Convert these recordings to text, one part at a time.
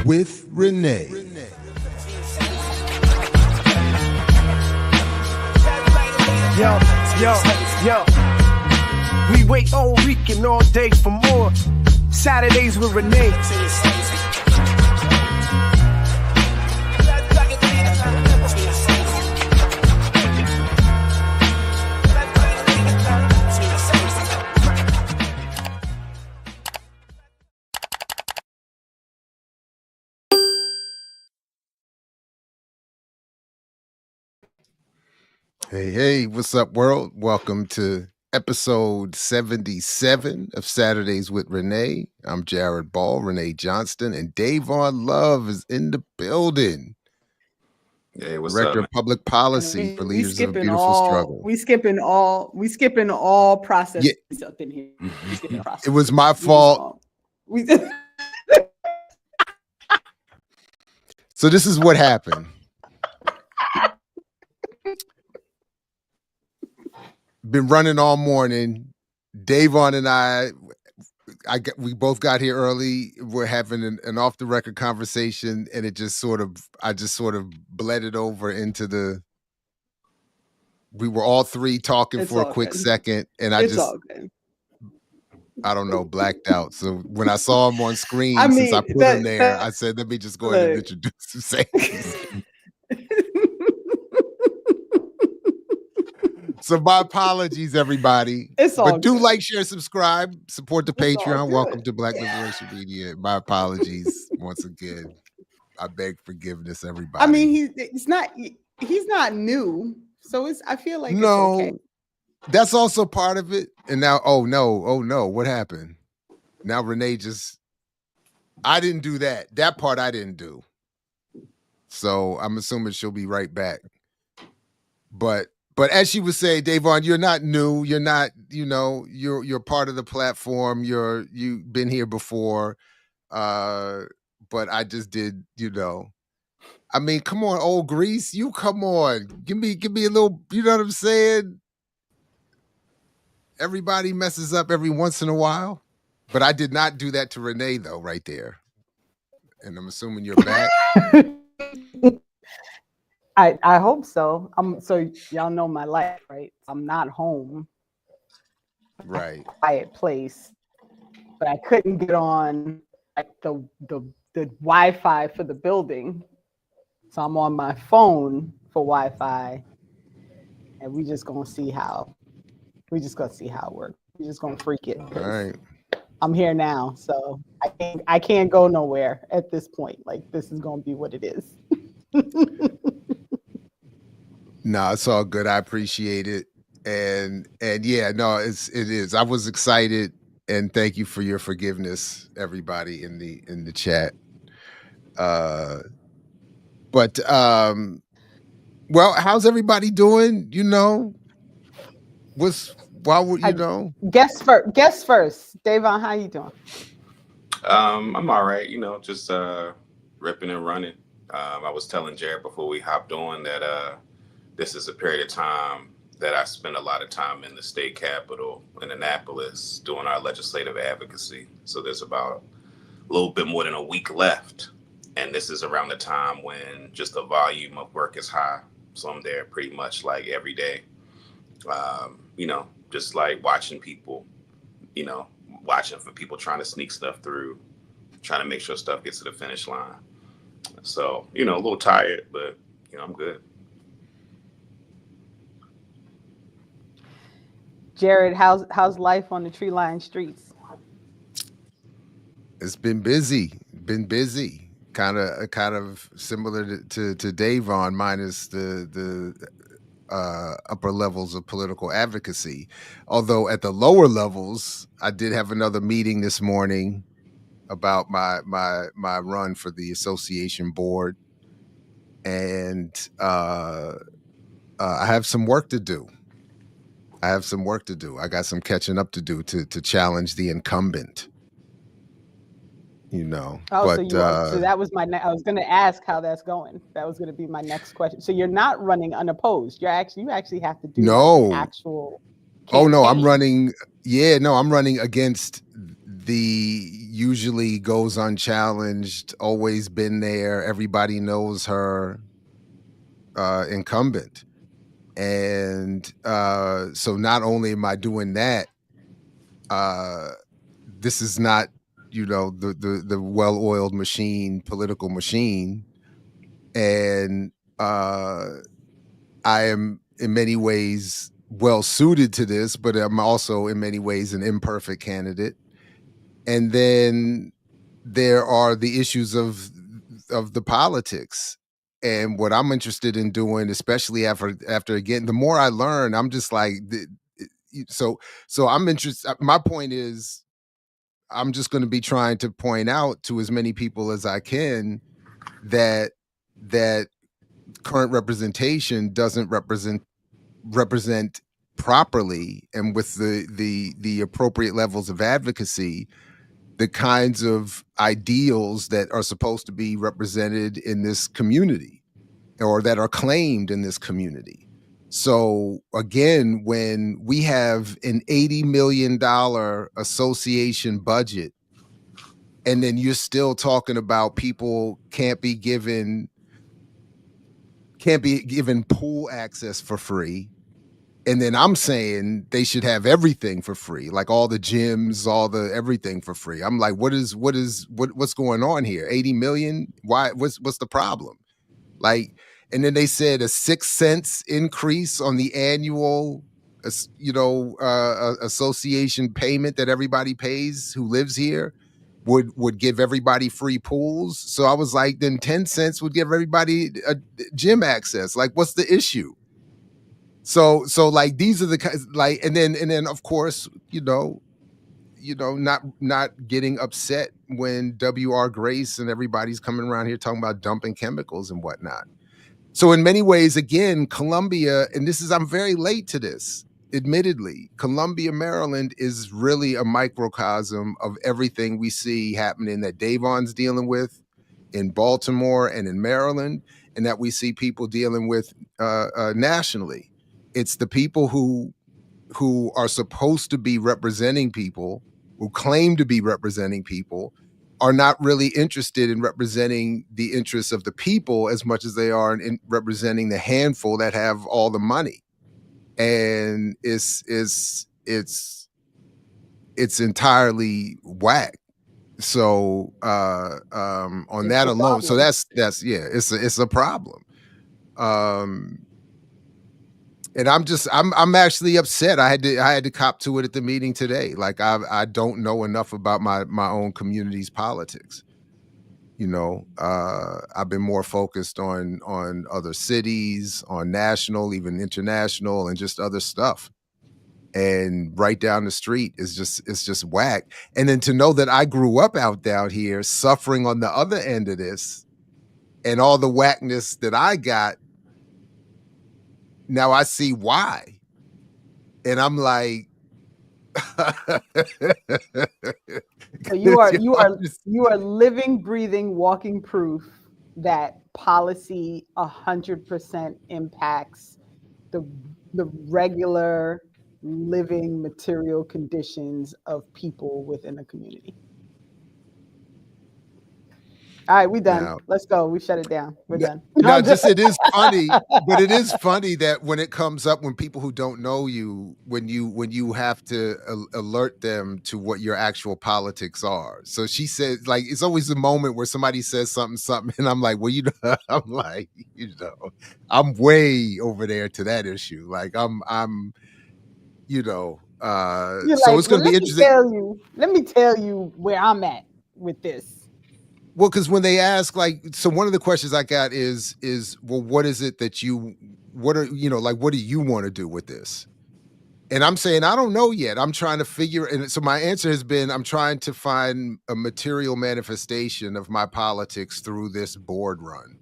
with Renee. Yo. We wait all week and all day for more. Saturdays with Renee. Hey, what's up, world? Welcome to episode 77 of Saturdays with Renee. I'm Jared Ball, Renee Johnston, and Dayvon Love is in the building. Hey, what's Director up, of Public Policy for Leaders of a Beautiful Struggle. We skipping all processes up in here. We skipping process. It was my fault. So this is what happened. Been running all morning. Dayvon and we both got here early. We're having an off the record conversation, and I just sort of bled it over into we were all three talking for a quick second, and I don't know, blacked out. So when I saw him on screen, since I put him there, I said, let me just go ahead and introduce him. So my apologies, everybody. But do like, share, subscribe, support the Patreon. Welcome to Black Liberation Media. My apologies once again. I beg forgiveness, everybody. I mean, he's not new, so I feel like it's okay. That's also part of it. And now, oh no, what happened? Now Renee I didn't do that. That part I didn't do. So I'm assuming she'll be right back. But as she was saying, Dayvon, you're not new. You're not, you're part of the platform. You've been here before. But I just did, I mean, come on, old grease. You come on. Give me a little, you know what I'm saying? Everybody messes up every once in a while. But I did not do that to Renee, though, right there. And I'm assuming you're back. I hope so. So y'all know my life, right? I'm not home. Right. Quiet place. But I couldn't get on the Wi-Fi for the building. So I'm on my phone for Wi-Fi. And we just gonna see how it works. We're just gonna freak it. All right. I'm here now, so I can't go nowhere at this point. Like, this is gonna be what it is. No, it's all good. I appreciate it. And yeah, no, it is. I was excited, and thank you for your forgiveness, everybody in the chat. But well, how's everybody doing? Guess first. Dayvon, how you doing? I'm all right, just ripping and running. I was telling Jared before we hopped on that this is a period of time that I spend a lot of time in the state capitol in Annapolis doing our legislative advocacy. So there's about a little bit more than a week left. And this is around the time when just the volume of work is high. So I'm there pretty much like every day, just like watching people, watching for people trying to sneak stuff through, trying to make sure stuff gets to the finish line. So, a little tired, but, I'm good. Jared, how's life on the tree-lined streets? It's been busy. Kind of similar to Dayvon, minus the upper levels of political advocacy. Although at the lower levels, I did have another meeting this morning about my run for the association board, and I have some work to do. I got some catching up to do to challenge the incumbent. So that was I was going to ask how that's going. That was going to be my next question. So you're not running unopposed. You actually have to do an actual campaign. I'm running against the usually goes unchallenged, always been there, everybody knows her, incumbent. And so not only am I doing that, uh, this is not, the well-oiled machine, political machine. And I am in many ways well suited to this, but I'm also in many ways an imperfect candidate. And then there are the issues of the politics. And what I'm interested in doing, especially after again, the more I learn, I'm just like, so I'm interested. My point is, I'm just going to be trying to point out to as many people as I can that that current representation doesn't represent properly and with the appropriate levels of advocacy the kinds of ideals that are supposed to be represented in this community or that are claimed in this community. So again, when we have an $80 million association budget, and then you're still talking about people can't be given pool access for free. And then I'm saying they should have everything for free, like all the gyms, all the everything for free. I'm like, what's going on here? 80 million? Why? What's the problem? Like, and then they said a 6 cents increase on the annual, association payment that everybody pays who lives here would give everybody free pools. So I was like, then 10 cents would give everybody a gym access. Like, what's the issue? So like these are the kinds, like, and then of course, not getting upset when W.R. Grace and everybody's coming around here talking about dumping chemicals and whatnot. So in many ways, again, Columbia, and I'm very late to this, admittedly, Columbia, Maryland is really a microcosm of everything we see happening that Dayvon's dealing with in Baltimore and in Maryland, and that we see people dealing with nationally. It's the people who are supposed to be representing people, who claim to be representing people, are not really interested in representing the interests of the people as much as they are in representing the handful that have all the money. And it's entirely whack. So on that alone, so that's it's a problem. And I'm actually upset. I had to cop to it at the meeting today. Like I don't know enough about my own community's politics. I've been more focused on other cities, on national, even international, and just other stuff. And right down the street it's just whack. And then to know that I grew up out down here suffering on the other end of this and all the whackness that I got, now I see why. And I'm like, so you are living, breathing, walking proof that policy 100% impacts the regular living material conditions of people within a community. All right, we done. Now, let's go. We shut it down. We're done. No, it is funny, but it is funny that when it comes up, when people who don't know you, when you have to alert them to what your actual politics are. So she said, like, it's always a moment where somebody says something, and I'm like, well, I'm like, I'm way over there to that issue. Like I'm, so like, it's going to be interesting. Let me tell you where I'm at with this. Well, because when they ask, like, so one of the questions I got is, well, what is it that what do you want to do with this? And I'm saying, I don't know yet. I'm trying to figure, and so my answer has been, I'm trying to find a material manifestation of my politics through this board run.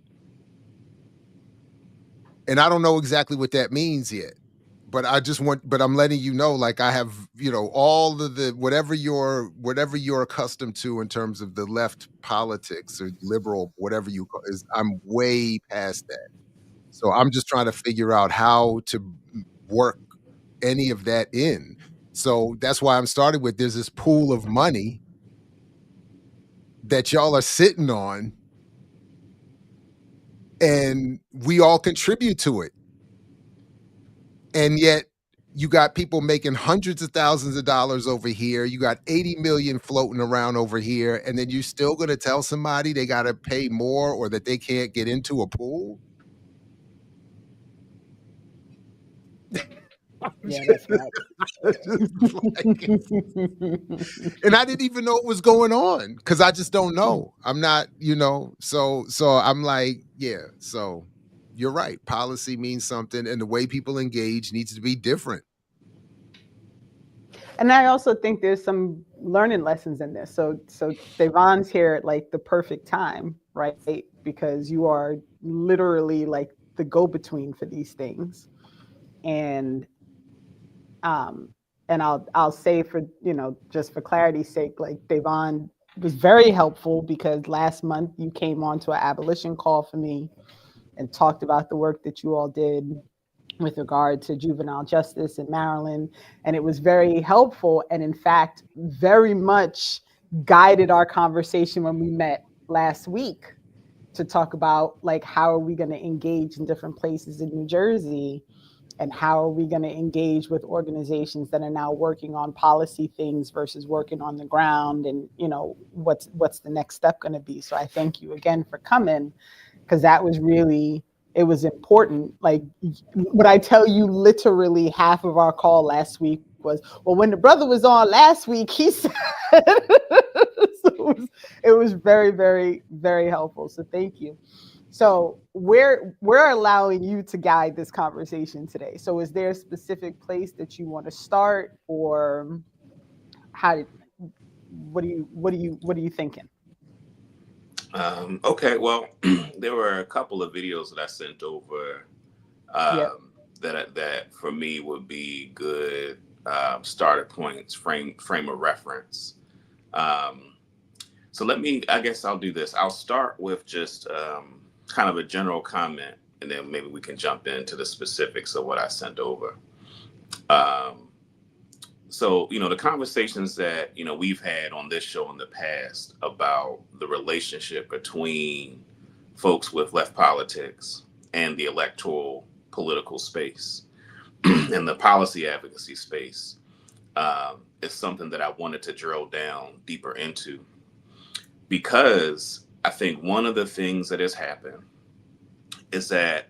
And I don't know exactly what that means yet. But I'm letting you know, like I have, all of the, whatever you're accustomed to in terms of the left politics or liberal, whatever I'm way past that. So I'm just trying to figure out how to work any of that in. So that's why I'm starting with, there's this pool of money that y'all are sitting on, and we all contribute to it. And yet you got people making hundreds of thousands of dollars over here. You got 80 million floating around over here. And then you're still going to tell somebody they got to pay more or that they can't get into a pool. Yeah, that's right. And I didn't even know what was going on because I just don't know. I'm not, so I'm like, yeah. So you're right. Policy means something, and the way people engage needs to be different. And I also think there's some learning lessons in this. So Dayvon's here at like the perfect time, right? Because you are literally like the go-between for these things. And I'll say for, just for clarity's sake, like Dayvon was very helpful because last month you came on to an abolition call for me and talked about the work that you all did with regard to juvenile justice in Maryland. And it was very helpful. And in fact, very much guided our conversation when we met last week to talk about like, how are we going to engage in different places in New Jersey? And how are we going to engage with organizations that are now working on policy things versus working on the ground? And, what's the next step going to be? So I thank you again for coming, because that was really, it was important. Like, what I tell you, literally half of our call last week was, well, when the brother was on last week, he said, so it was very, very, very helpful. So thank you. So we're allowing you to guide this conversation today. So is there a specific place that you want to start, or what are you thinking? Okay, well, there were a couple of videos that I sent over that for me would be good starter points, frame of reference. So I guess I'll do this. I'll start with just kind of a general comment, and then maybe we can jump into the specifics of what I sent over. So, the conversations that, we've had on this show in the past about the relationship between folks with left politics and the electoral political space and the policy advocacy space is something that I wanted to drill down deeper into, because I think one of the things that has happened is that,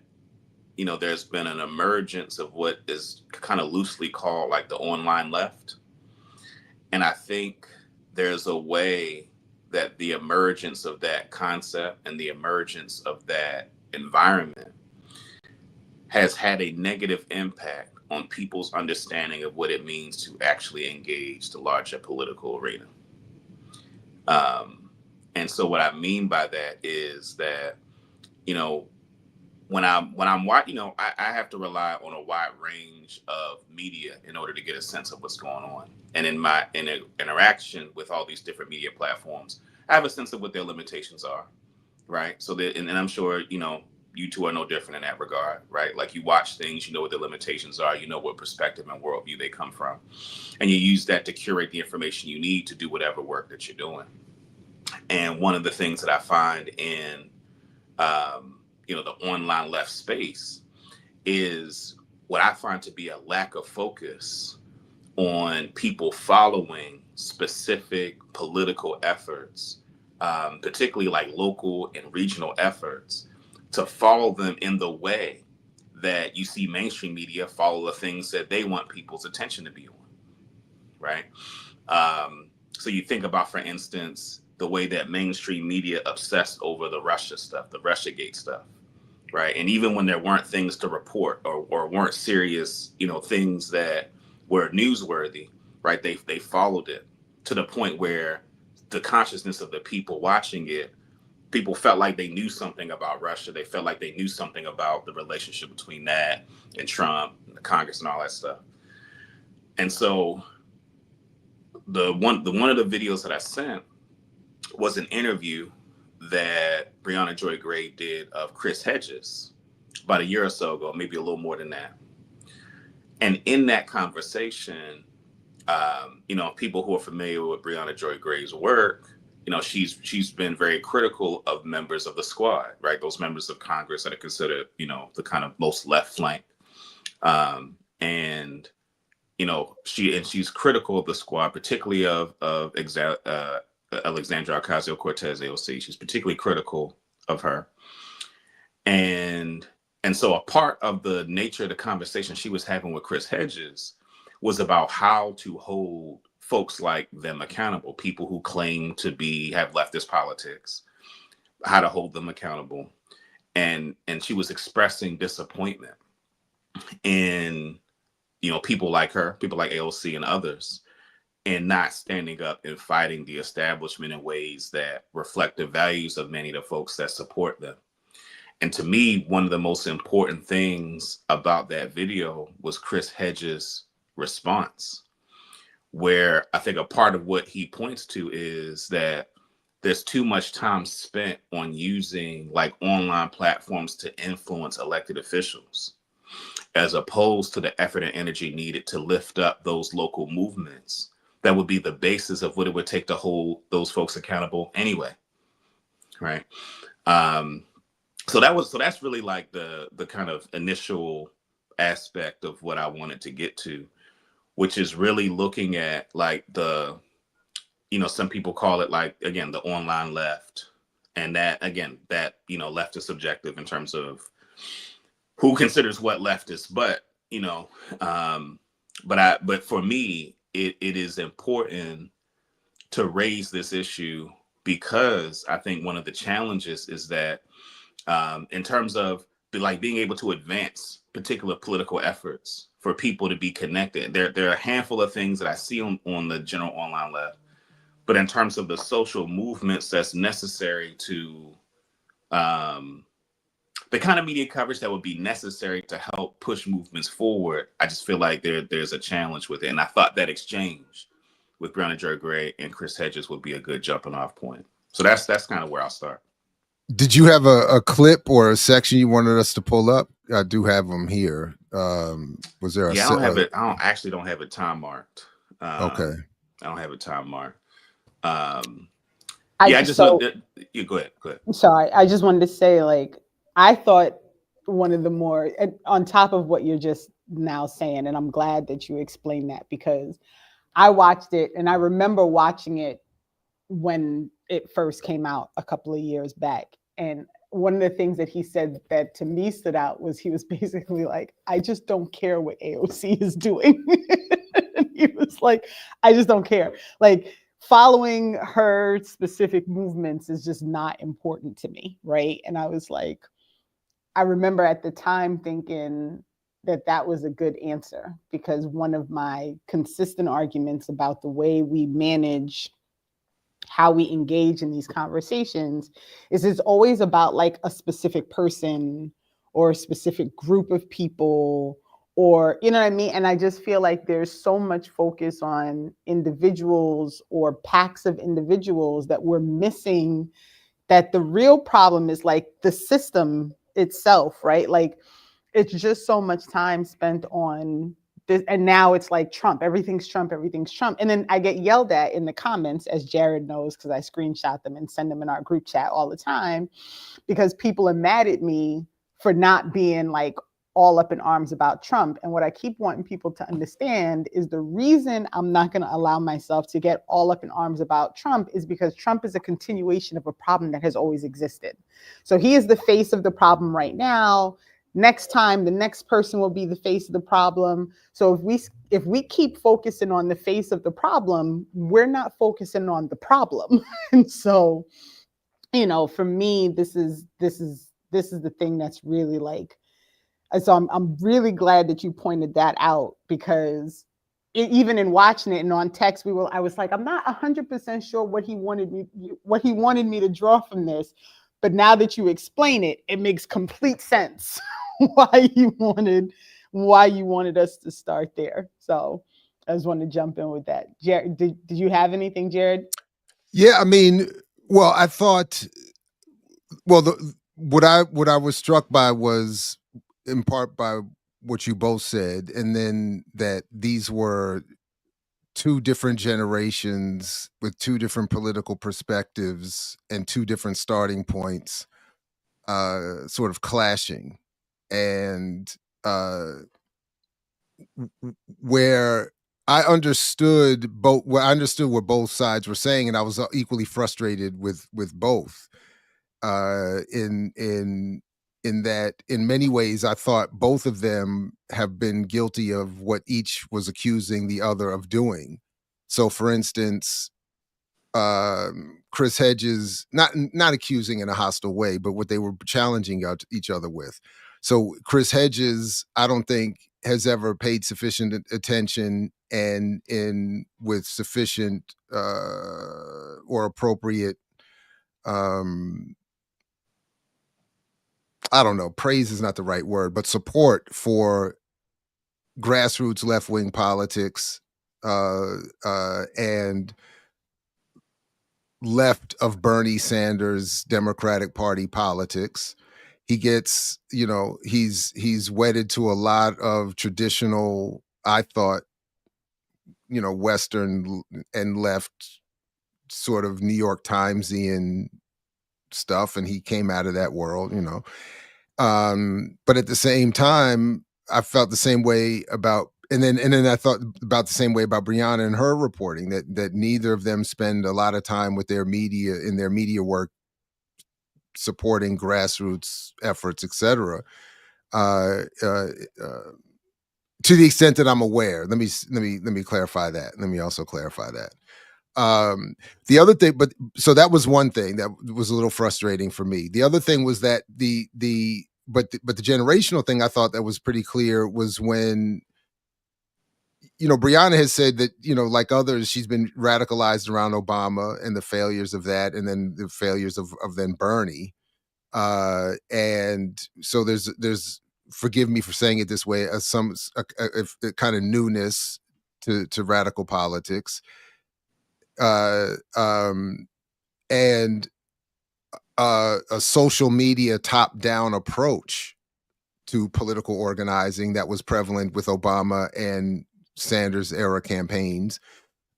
there's been an emergence of what is kind of loosely called like the online left. And I think there's a way that the emergence of that concept and the emergence of that environment has had a negative impact on people's understanding of what it means to actually engage the larger political arena. And so what I mean by that is that, when I'm watching, I have to rely on a wide range of media in order to get a sense of what's going on. And in my interaction with all these different media platforms, I have a sense of what their limitations are, right? So that, and I'm sure, you two are no different in that regard, right? Like, you watch things, you know what the limitations are, you know what perspective and worldview they come from, and you use that to curate the information you need to do whatever work that you're doing. And one of the things that I find in, the online left space is what I find to be a lack of focus on people following specific political efforts, particularly like local and regional efforts, to follow them in the way that you see mainstream media follow the things that they want people's attention to be on, right? So you think about, for instance, the way that mainstream media obsessed over the Russia stuff, the Russiagate stuff, right? And even when there weren't things to report or weren't serious, things that were newsworthy, right? They followed it to the point where the consciousness of the people watching it, people felt like they knew something about Russia. They felt like they knew something about the relationship between that and Trump and the Congress and all that stuff. And so the one of the videos that I sent was an interview that Breonna Joy Gray did of Chris Hedges about a year or so ago, maybe a little more than that. And in that conversation, people who are familiar with Breonna Joy Gray's work, she's been very critical of members of the squad, right? Those members of Congress that are considered, the kind of most left flank. And she's critical of the squad, particularly of Alexandria Ocasio-Cortez, AOC. She's particularly critical of her. And so a part of the nature of the conversation she was having with Chris Hedges was about how to hold folks like them accountable, people who claim to have leftist politics, how to hold them accountable. And she was expressing disappointment in, people like her, people like AOC and others, and not standing up and fighting the establishment in ways that reflect the values of many of the folks that support them. And to me, one of the most important things about that video was Chris Hedges' response, where I think a part of what he points to is that there's too much time spent on using like online platforms to influence elected officials, as opposed to the effort and energy needed to lift up those local movements that would be the basis of what it would take to hold those folks accountable anyway, right? So that's really like the kind of initial aspect of what I wanted to get to, which is really looking at like some people call it like, again, the online left. And that left is subjective in terms of who considers what leftist, but for me, it is important to raise this issue, because I think one of the challenges is that in terms of being able to advance particular political efforts for people to be connected, there are a handful of things that I see on the general online left, but in terms of the social movements that's necessary to the kind of media coverage that would be necessary to help push movements forward, I just feel like there's a challenge with it. And I thought that exchange with Breonna Joy Gray and Chris Hedges would be a good jumping off point. So that's kind of where I'll start. Did you have a clip or a section you wanted us to pull up? I do have them here. Was there I don't have it. I don't have it time marked. Okay. I don't have it time marked. Go ahead. I'm sorry. I just wanted to say, like, I thought one of the more, on top of what you're just now saying, and I'm glad that you explained that, because I watched it and I remember watching it when it first came out a couple of years back. And one of the things that he said that to me stood out was he was basically like, I just don't care what AOC is doing. He was like, I just don't care. Like, following her specific movements is just not important to me, right? And I was like, I remember at the time thinking that was a good answer, because one of my consistent arguments about the way we manage how we engage in these conversations is it's always about like a specific person or a specific group of people, or, you know what I mean? And I just feel like there's so much focus on individuals or packs of individuals that we're missing, that the real problem is like the system itself, right? Like, it's just so much time spent on this, and now it's like Trump, everything's Trump. And then I get yelled at in the comments, as Jared knows, because I screenshot them and send them in our group chat all the time, because people are mad at me for not being like all up in arms about Trump. And what I keep wanting people to understand is the reason I'm not going to allow myself to get all up in arms about Trump is because Trump is a continuation of a problem that has always existed. So he is the face of the problem right now. Next time, the next person will be the face of the problem. So if we keep focusing on the face of the problem, we're not focusing on the problem. And so, for me, this is the thing that's really like. So I'm really glad that you pointed that out, because even in watching it and on text, I was like, I'm not 100% sure what he wanted me to draw from this, but now that you explain it, it makes complete sense why you wanted us to start there. So I just wanted to jump in with that. Jared, did you have anything, Jared? Yeah, I mean, well, I thought, what I was struck by was in part by what you both said, and then that these were two different generations with two different political perspectives and two different starting points sort of clashing, and where I understood I understood what both sides were saying, and I was equally frustrated with both. In that, in many ways, I thought both of them have been guilty of what each was accusing the other of doing. So, for instance, Chris Hedges, not accusing in a hostile way, but what they were challenging each other with. So Chris Hedges, I don't think has ever paid sufficient attention and in with sufficient or appropriate I don't know, praise is not the right word, but support for grassroots left wing politics and left of Bernie Sanders Democratic Party politics. He gets, he's wedded to a lot of traditional, I thought, Western and left sort of New York Timesian stuff, and he came out of that world, but at the same time, I felt the same way about, and then I thought about the same way about Brianna and her reporting that neither of them spend a lot of time with their media in their media work supporting grassroots efforts, etc. To the extent that I'm aware, let me clarify that. Let me also clarify that. The other thing, but so that was one thing that was a little frustrating for me. The other thing was that the generational thing I thought that was pretty clear was when, Brianna has said that, like others, she's been radicalized around Obama and the failures of that, and then the failures of then Bernie. And so there's forgive me for saying it this way, a kind of newness to radical politics. And a social media top-down approach to political organizing that was prevalent with Obama and Sanders era campaigns.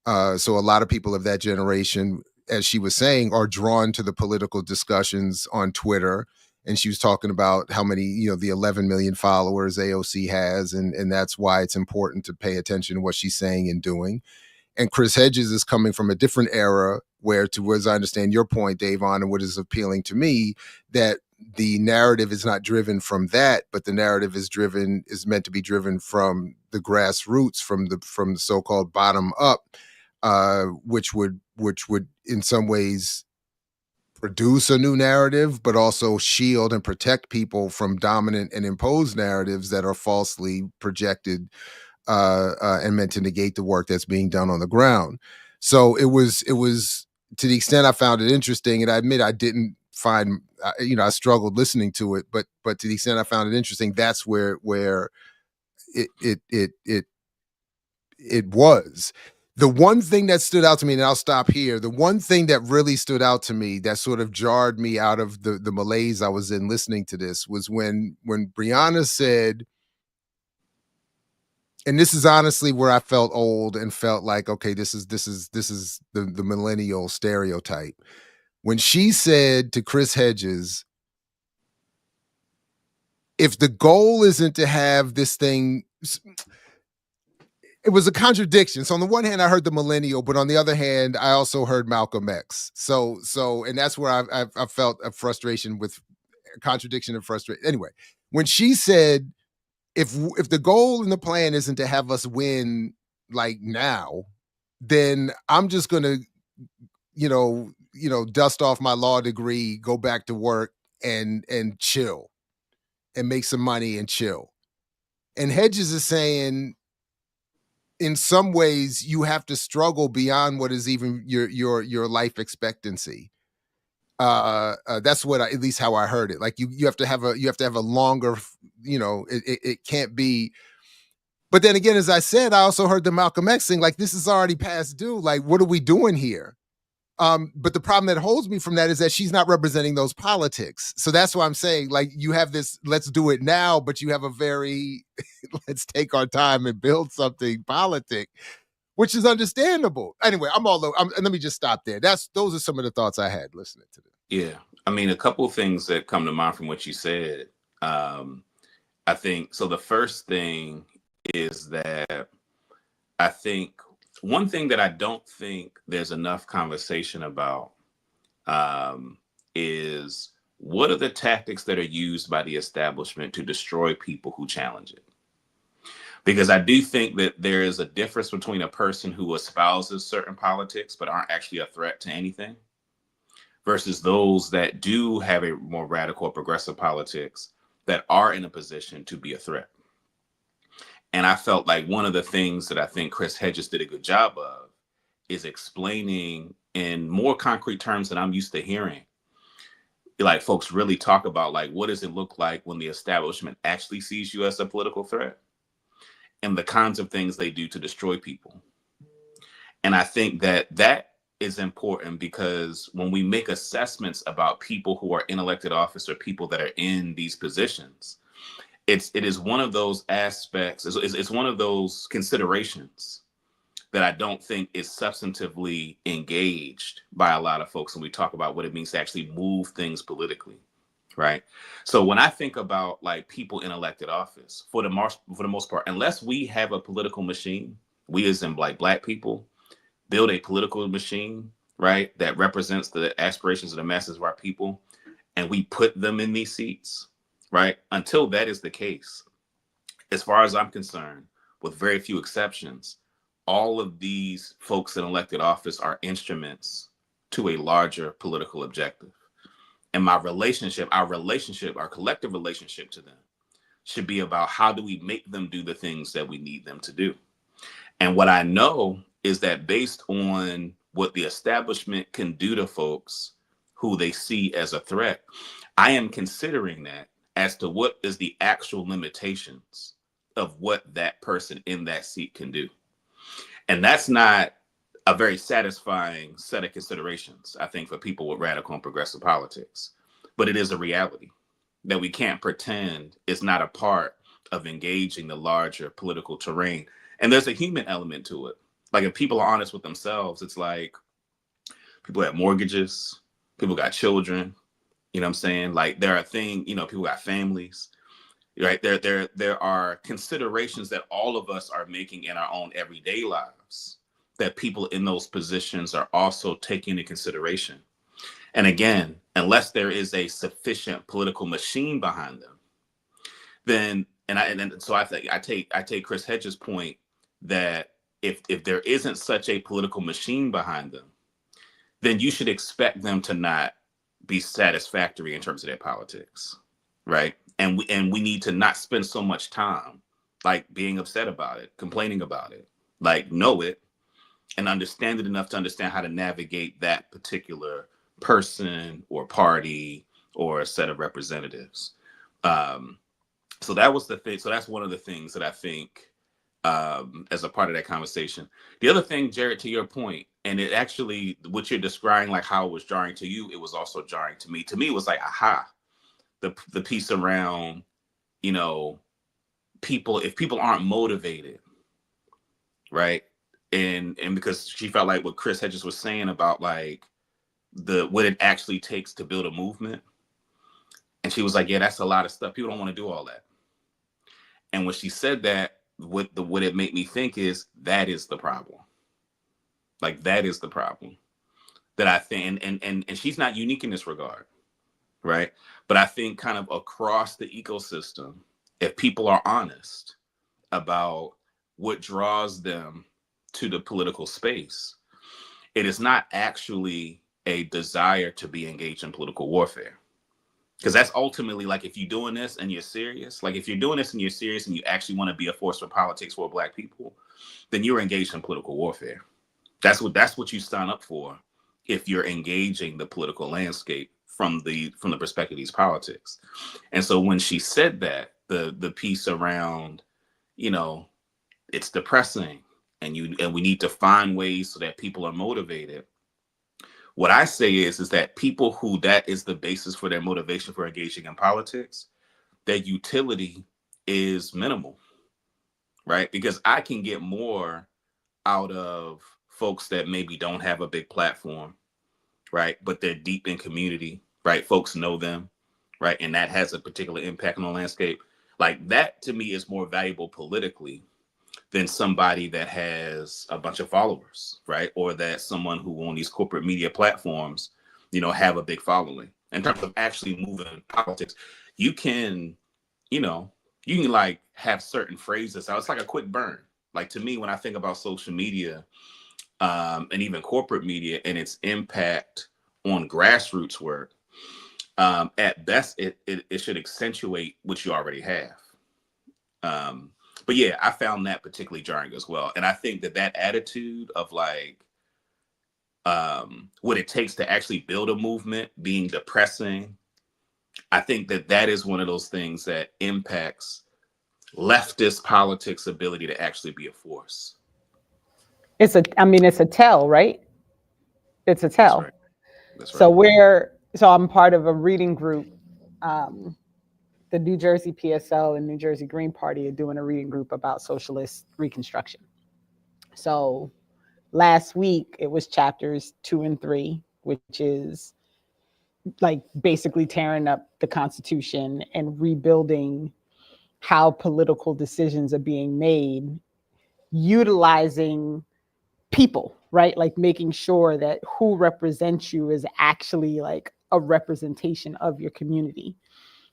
So a lot of people of that generation, as she was saying, are drawn to the political discussions on Twitter. And she was talking about how many, the 11 million followers AOC has, and that's why it's important to pay attention to what she's saying and doing. And Chris Hedges is coming from a different era where, as I understand your point, Dayvon, and what is appealing to me, that the narrative is not driven from that, but the narrative is meant to be driven from the grassroots, from the so-called bottom up, which would in some ways produce a new narrative, but also shield and protect people from dominant and imposed narratives that are falsely projected and meant to negate the work that's being done on the ground. So it was to the extent I found it interesting, and I admit I didn't find, I struggled listening to it, but to the extent I found it interesting, that's where it was. The one thing that stood out to me, and I'll stop here, the one thing that really stood out to me that sort of jarred me out of the malaise I was in listening to this was when Brianna said, and this is honestly where I felt old and felt like, okay, this is the millennial stereotype. When she said to Chris Hedges, if the goal isn't to have this thing, it was a contradiction. So on the one hand, I heard the millennial, but on the other hand, I also heard Malcolm X. So, and that's where I felt a frustration with contradiction and frustration. Anyway, when she said, if the goal and the plan isn't to have us win like now, then I'm just gonna, dust off my law degree, go back to work and chill and make some money and chill. And Hedges is saying, in some ways, you have to struggle beyond what is even your life expectancy. That's what at least how I heard it. Like you have to have a longer, it can't be. But then again, as I said, I also heard the Malcolm X thing, like this is already past due. Like, what are we doing here? But the problem that holds me from that is that she's not representing those politics. So that's why I'm saying, like, you have this, let's do it now, but you have a very, let's take our time and build something politic, which is understandable. Anyway, let me just stop there. Those are some of the thoughts I had listening to this. Yeah. I mean, a couple of things that come to mind from what you said. I think, so the first thing is that I think one thing that I don't think there's enough conversation about is what are the tactics that are used by the establishment to destroy people who challenge it? Because I do think that there is a difference between a person who espouses certain politics but aren't actually a threat to anything versus those that do have a more radical or progressive politics that are in a position to be a threat. And I felt like one of the things that I think Chris Hedges did a good job of is explaining in more concrete terms than I'm used to hearing. Like folks really talk about like, what does it look like when the establishment actually sees you as a political threat and the kinds of things they do to destroy people. And I think that that is important because when we make assessments about people who are in elected office or people that are in these positions, it is one of those aspects, it's one of those considerations that I don't think is substantively engaged by a lot of folks when we talk about what it means to actually move things politically, right? So when I think about like people in elected office, for the most part, unless we have a political machine, we as in like Black people, build a political machine, right, that represents the aspirations of the masses of our people, and we put them in these seats, right? Until that is the case, as far as I'm concerned, with very few exceptions, all of these folks in elected office are instruments to a larger political objective. And our collective relationship to them should be about how do we make them do the things that we need them to do. And what I know is that based on what the establishment can do to folks who they see as a threat, I am considering that as to what is the actual limitations of what that person in that seat can do. And that's not a very satisfying set of considerations, I think, for people with radical and progressive politics. But it is a reality that we can't pretend is not a part of engaging the larger political terrain. And there's a human element to it. Like if people are honest with themselves, it's like people have mortgages, people got children, you know what I'm saying? Like there are things, you know, people got families, right? There are considerations that all of us are making in our own everyday lives that people in those positions are also taking into consideration. And again, unless there is a sufficient political machine behind them, then, so I think I take Chris Hedges' point that if there isn't such a political machine behind them, then you should expect them to not be satisfactory in terms of their politics, right? And we need to not spend so much time like being upset about it, complaining about it, like know it and understand it enough to understand how to navigate that particular person or party or a set of representatives. So that was the thing. So that's one of the things that I think as a part of that conversation. The other thing, Jared, to your point, and it actually, what you're describing, like how it was jarring to you, it was also jarring to me. To me, it was like, aha, the piece around, you know, if people aren't motivated, right? And because she felt like what Chris Hedges was saying about like what it actually takes to build a movement. And she was like, yeah, that's a lot of stuff. People don't want to do all that. And when she said that, what it made me think is that is the problem. Like that is the problem that I think, and she's not unique in this regard, right? But I think kind of across the ecosystem, if people are honest about what draws them to the political space, it is not actually a desire to be engaged in political warfare. Because that's ultimately like, if you're doing this and you're serious, like if you're doing this and you're serious and you actually want to be a force for politics for Black people, then you're engaged in political warfare. That's what you sign up for if you're engaging the political landscape from the perspective of these politics. And so when she said that, the piece around, you know, it's depressing and we need to find ways so that people are motivated. What I say is that people who that is the basis for their motivation for engaging in politics, their utility is minimal, right? Because I can get more out of folks that maybe don't have a big platform, right? But they're deep in community, right? Folks know them, right? And that has a particular impact on the landscape. Like that to me is more valuable politically than somebody that has a bunch of followers, right? Or that someone who on these corporate media platforms, have a big following. In terms of actually moving politics, you can, you know, you can like have certain phrases. So it's like a quick burn. Like to me, when I think about social media, and even corporate media and its impact on grassroots work, at best, it should accentuate what you already have. But yeah, I found that particularly jarring as well. And I think that attitude of like what it takes to actually build a movement being depressing, I think that is one of those things that impacts leftist politics' ability to actually be a force. It's a tell, right? It's a That's tell. right. That's So right. I'm part of a reading group. The New Jersey PSL and New Jersey Green Party are doing a reading group about socialist reconstruction. So last week it was chapters 2 and 3, which is like basically tearing up the Constitution and rebuilding how political decisions are being made, utilizing people, right? Like making sure that who represents you is actually like a representation of your community.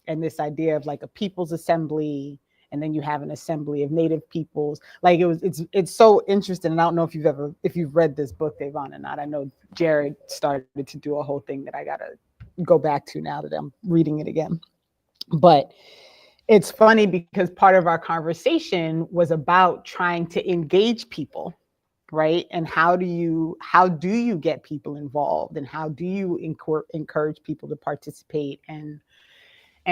And this idea of like a people's assembly, and then you have an assembly of native peoples. Like it's so interesting. And I don't know if you've read this book, Dayvon, or not. I know Jared started to do a whole thing that I gotta go back to now that I'm reading it again. But it's funny because part of our conversation was about trying to engage people, right? And how do you get people involved, and how do you encourage people to participate and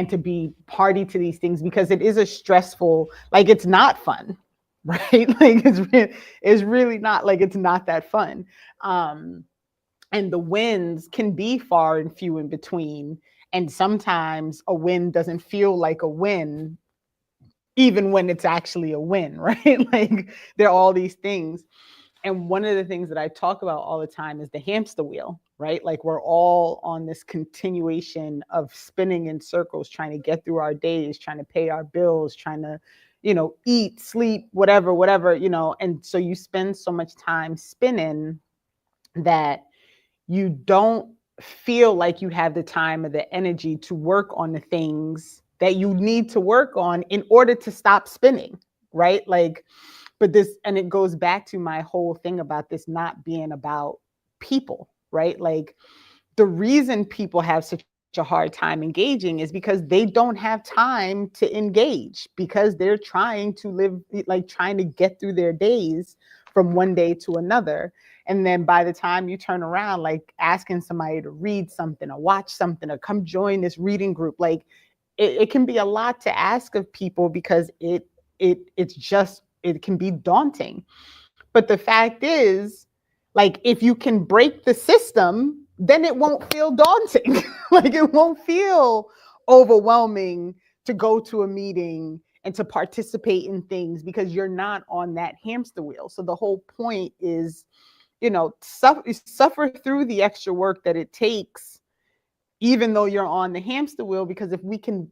to be party to these things, because it is a stressful, like it's not fun, right? Like it's really not, like it's not that fun. And the wins can be far and few in between. And sometimes a win doesn't feel like a win, even when it's actually a win, right? Like there are all these things. And one of the things that I talk about all the time is the hamster wheel, right? Like we're all on this continuation of spinning in circles, trying to get through our days, trying to pay our bills, trying to, eat, sleep, whatever, and so you spend so much time spinning that you don't feel like you have the time or the energy to work on the things that you need to work on in order to stop spinning, right? Like, and it goes back to my whole thing about this not being about people, right? Like the reason people have such a hard time engaging is because they don't have time to engage, because they're trying to live, like trying to get through their days from one day to another. And then by the time you turn around, like asking somebody to read something or watch something or come join this reading group, like it can be a lot to ask of people, because it can be daunting. But the fact is, like, if you can break the system, then it won't feel daunting. Like it won't feel overwhelming to go to a meeting and to participate in things, because you're not on that hamster wheel. So the whole point is, suffer through the extra work that it takes, even though you're on the hamster wheel, because if we can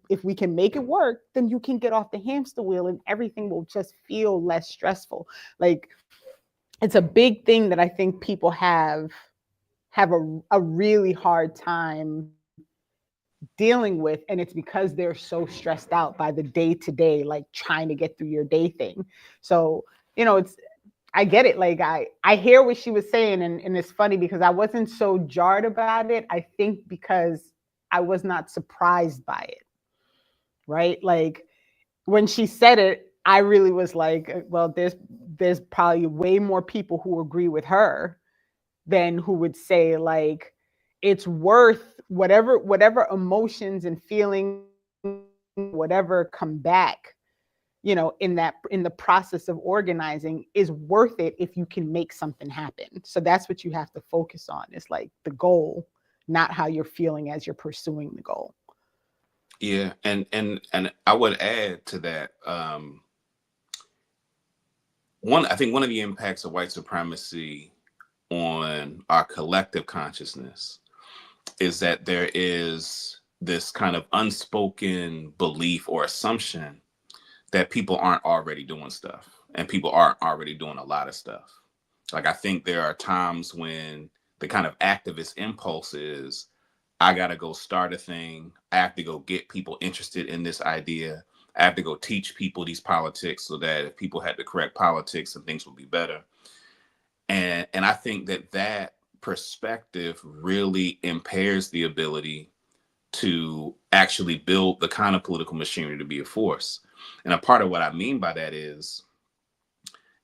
make it work, then you can get off the hamster wheel and everything will just feel less stressful. Like it's a big thing that I think people have a really hard time dealing with, and it's because they're so stressed out by the day-to-day, like trying to get through your day thing. So I get it. Like I hear what she was saying, and it's funny because I wasn't so jarred about it. I think because I was not surprised by it, right? Like when she said it, I really was like, well, there's probably way more people who agree with her than who would say like it's worth whatever emotions and feelings, whatever come back, in the process of organizing, is worth it if you can make something happen. So that's what you have to focus on. It's like the goal, not how you're feeling as you're pursuing the goal. Yeah, and I would add to that, I think one of the impacts of white supremacy on our collective consciousness is that there is this kind of unspoken belief or assumption that people aren't already doing stuff, and people aren't already doing a lot of stuff. Like, I think there are times when the kind of activist impulse is, I got to go start a thing. I have to go get people interested in this idea. I have to go teach people these politics so that if people had the correct politics, and things would be better. And I think that perspective really impairs the ability to actually build the kind of political machinery to be a force. And a part of what I mean by that is,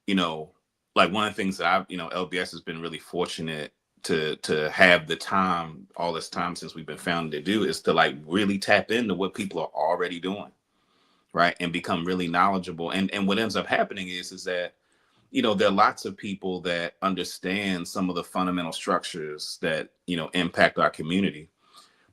you know, like one of the things that LBS has been really fortunate to have the time, all this time since we've been founded, to do is to like really tap into what people are already doing, right? And become really knowledgeable. And what ends up happening is that, you know, there are lots of people that understand some of the fundamental structures that, you know, impact our community.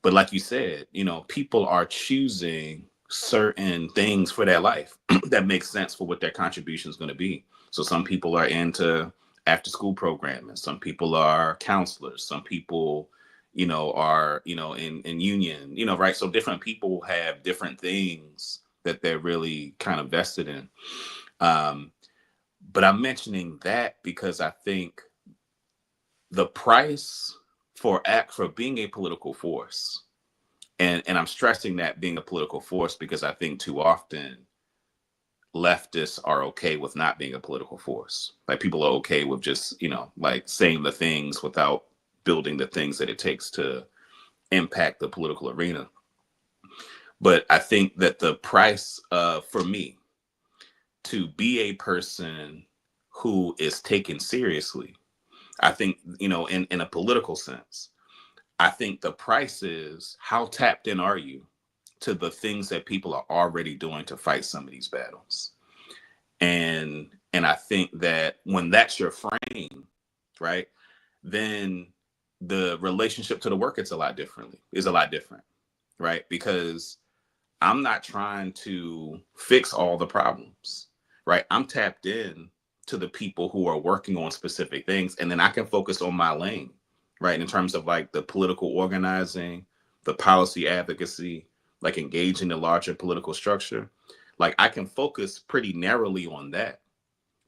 But like you said, you know, people are choosing certain things for their life that makes sense for what their contribution is going to be. So some people are into after school programming. Some people are counselors. Some people, you know, are, you know, in union, you know, right? So different people have different things that they're really kind of vested in. But I'm mentioning that because I think the price for being a political force, and I'm stressing that being a political force because I think too often leftists are okay with not being a political force. Like, people are okay with just, you know, like saying the things without building the things that it takes to impact the political arena. But I think that the price for me to be a person who is taken seriously, I think, you know, in a political sense, I think the price is, how tapped in are you to the things that people are already doing to fight some of these battles? And I think that when that's your frame, right, then the relationship to the work is a lot different, right? Because I'm not trying to fix all the problems, right? I'm tapped in to the people who are working on specific things, and then I can focus on my lane, right? In terms of like the political organizing, the policy advocacy, like engaging the larger political structure. Like, I can focus pretty narrowly on that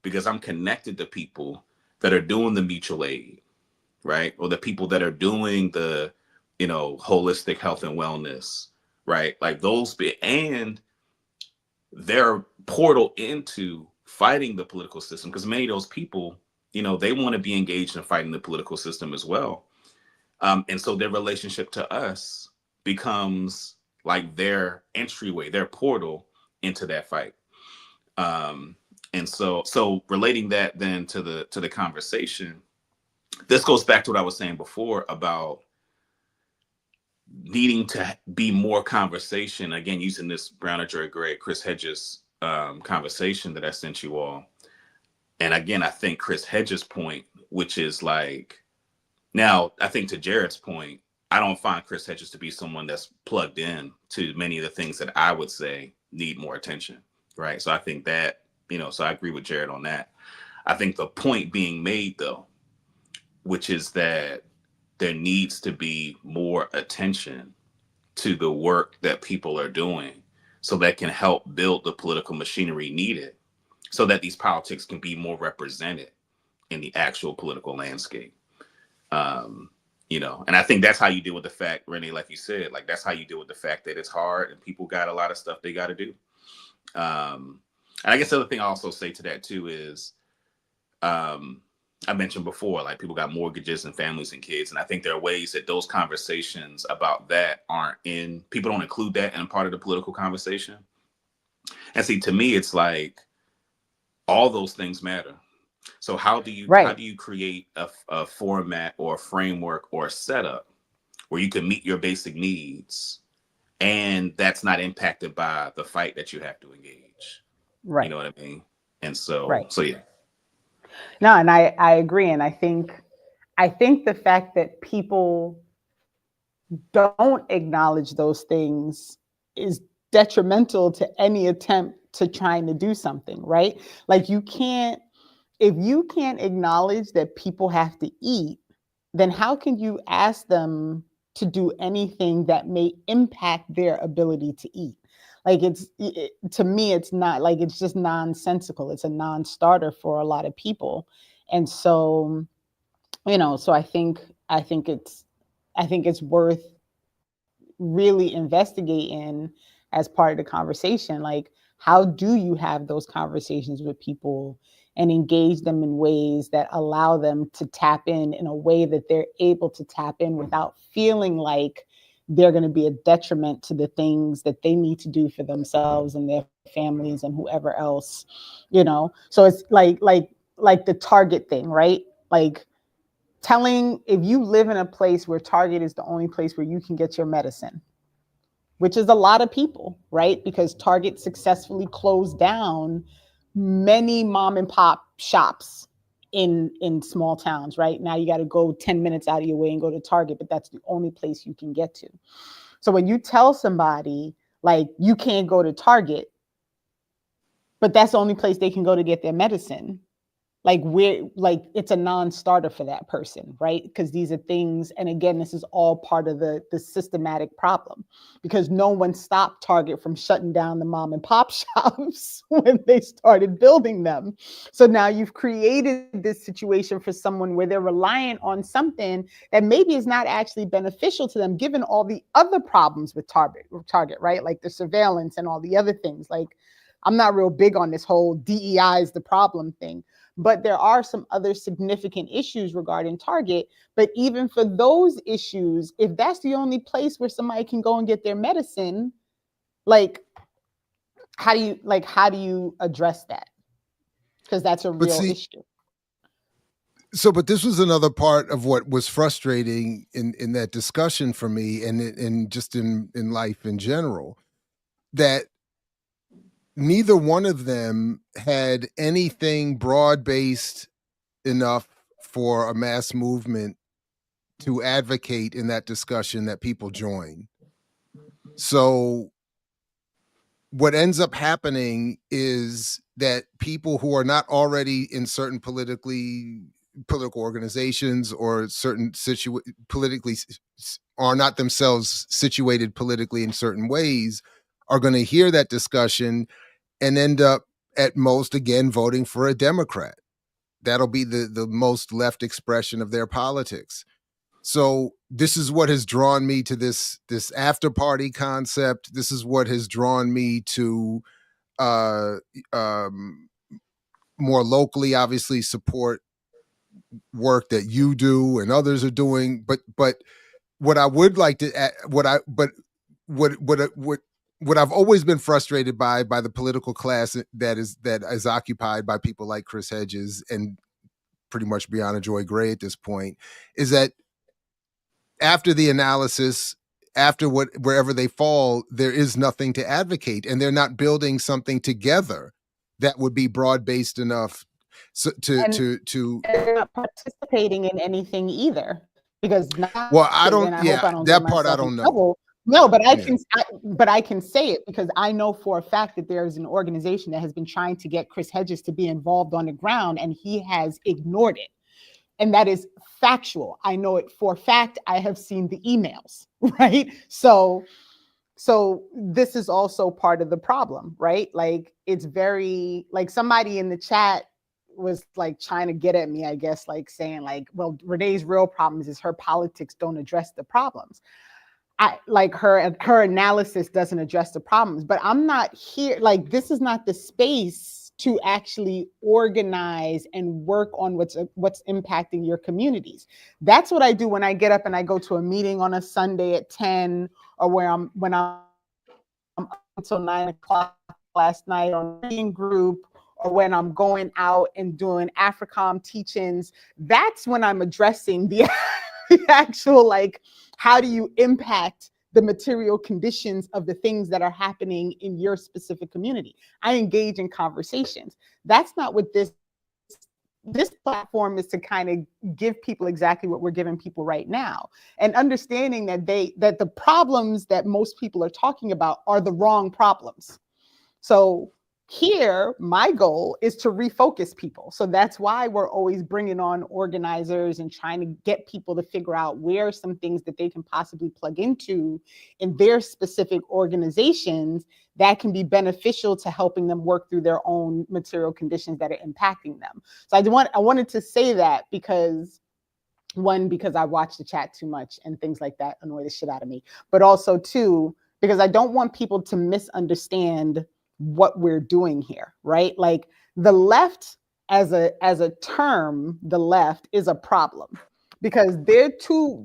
because I'm connected to people that are doing the mutual aid, right? Or the people that are doing the, you know, holistic health and wellness, right? Like those, and their portal into fighting the political system, because many of those people, you know, they want to be engaged in fighting the political system as well. And so their relationship to us becomes like their entryway, their portal into that fight. And so relating that then to the conversation, this goes back to what I was saying before about needing to be more conversation, again, using this Brown, Joy Gray, Chris Hedges conversation that I sent you all. And again, I think Chris Hedges' point, which is like, now I think to Jared's point, I don't find Chris Hedges to be someone that's plugged in to many of the things that I would say need more attention, right? So I think that, you know, so I agree with Jared on that. I think the point being made, though, which is that there needs to be more attention to the work that people are doing so that can help build the political machinery needed so that these politics can be more represented in the actual political landscape. You know, and I think that's how you deal with the fact, Renee, like you said, like that's how you deal with the fact that it's hard and people got a lot of stuff they got to do. And I guess the other thing I also say to that too is, I mentioned before, like people got mortgages and families and kids. And I think there are ways that those conversations about that people don't include that in a part of the political conversation. And see, to me, it's like all those things matter. So how do you create a format or a framework or a setup where you can meet your basic needs and that's not impacted by the fight that you have to engage? Right. You know what I mean? And so, so yeah. No, and I agree. And I think the fact that people don't acknowledge those things is detrimental to any attempt to trying to do something, right? Like you can't if you can't acknowledge that people have to eat, then how can you ask them to do anything that may impact their ability to eat? Like to me, it's not like, it's just nonsensical. It's a non-starter for a lot of people. And so, so I think it's worth really investigating as part of the conversation. Like, how do you have those conversations with people and engage them in ways that allow them to tap in a way that they're able to tap in without feeling like they're going to be a detriment to the things that they need to do for themselves and their families and whoever else, So it's like the Target thing, right? Like, if you live in a place where Target is the only place where you can get your medicine, which is a lot of people, right? Because Target successfully closed down many mom and pop shops in small towns, right? Now you got to go 10 minutes out of your way and go to Target, but that's the only place you can get to. So when you tell somebody, like, you can't go to Target, but that's the only place they can go to get their medicine, like, it's a non-starter for that person, right? Because these are things, and again, this is all part of the systematic problem, because no one stopped Target from shutting down the mom and pop shops when they started building them. So now you've created this situation for someone where they're reliant on something that maybe is not actually beneficial to them, given all the other problems with Target, right? Like the surveillance and all the other things. Like, I'm not real big on this whole DEI is the problem thing, but there are some other significant issues regarding Target. But even for those issues, if that's the only place where somebody can go and get their medicine, like, how do you address that? Because that's a real issue. So, but this was another part of what was frustrating in that discussion for me, and just in life in general, that neither one of them had anything broad-based enough for a mass movement to advocate in that discussion that people join. So what ends up happening is that people who are not already in certain political organizations or certain politically are not themselves situated politically in certain ways are going to hear that discussion and end up at most again voting for a Democrat. That'll be the most left expression of their politics. So this is what has drawn me to this after party concept. This is what has drawn me to more locally, obviously, support work that you do and others are doing. But what I would like to add, what I've always been frustrated by the political class that is occupied by people like Chris Hedges and pretty much Brianna Joy Gray at this point, is that after the analysis, after wherever they fall, there is nothing to advocate, and they're not building something together that would be broad-based enough to they're not participating in anything either. Because I don't that part I don't know. No, but I can say it because I know for a fact that there is an organization that has been trying to get Chris Hedges to be involved on the ground, and he has ignored it. And that is factual. I know it for a fact. I have seen the emails, right? So this is also part of the problem, right? Like, it's very, like, somebody in the chat was like trying to get at me, I guess, like saying like, well, Renee's real problems is her politics don't address the problems. I like her analysis doesn't address the problems, but I'm not here. Like, this is not the space to actually organize and work on what's impacting your communities. That's what I do when I get up and I go to a meeting on a Sunday at 10, or when I'm up until 9 o'clock last night on a reading group, or when I'm going out and doing AFRICOM teachings. That's when I'm addressing the actual, like, how do you impact the material conditions of the things that are happening in your specific community? I engage in conversations. That's not what this platform is to kind of give people exactly what we're giving people right now, and understanding that that the problems that most people are talking about are the wrong problems. So Here, my goal is to refocus people. So that's why we're always bringing on organizers and trying to get people to figure out where are some things that they can possibly plug into in their specific organizations that can be beneficial to helping them work through their own material conditions that are impacting them. So I wanted to say that because because I watch the chat too much and things like that annoy the shit out of me. But also two, because I don't want people to misunderstand what we're doing here, right? Like the left as a term, the left is a problem because there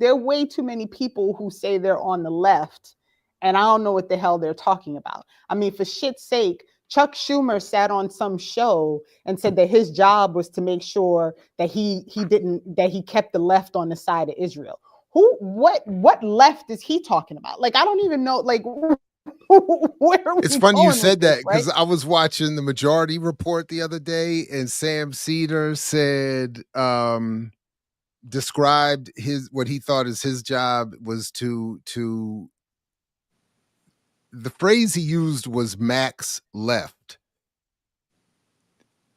are way too many people who say they're on the left and I don't know what the hell they're talking about. I mean, for shit's sake, Chuck Schumer sat on some show and said that his job was to make sure that he kept the left on the side of Israel. What left is he talking about? Like, I don't even know, like, where are we It's funny you going said with this, that because I was watching the Majority Report the other day, and Sam Cedar said, described what he thought is his job was to the phrase he used was max left.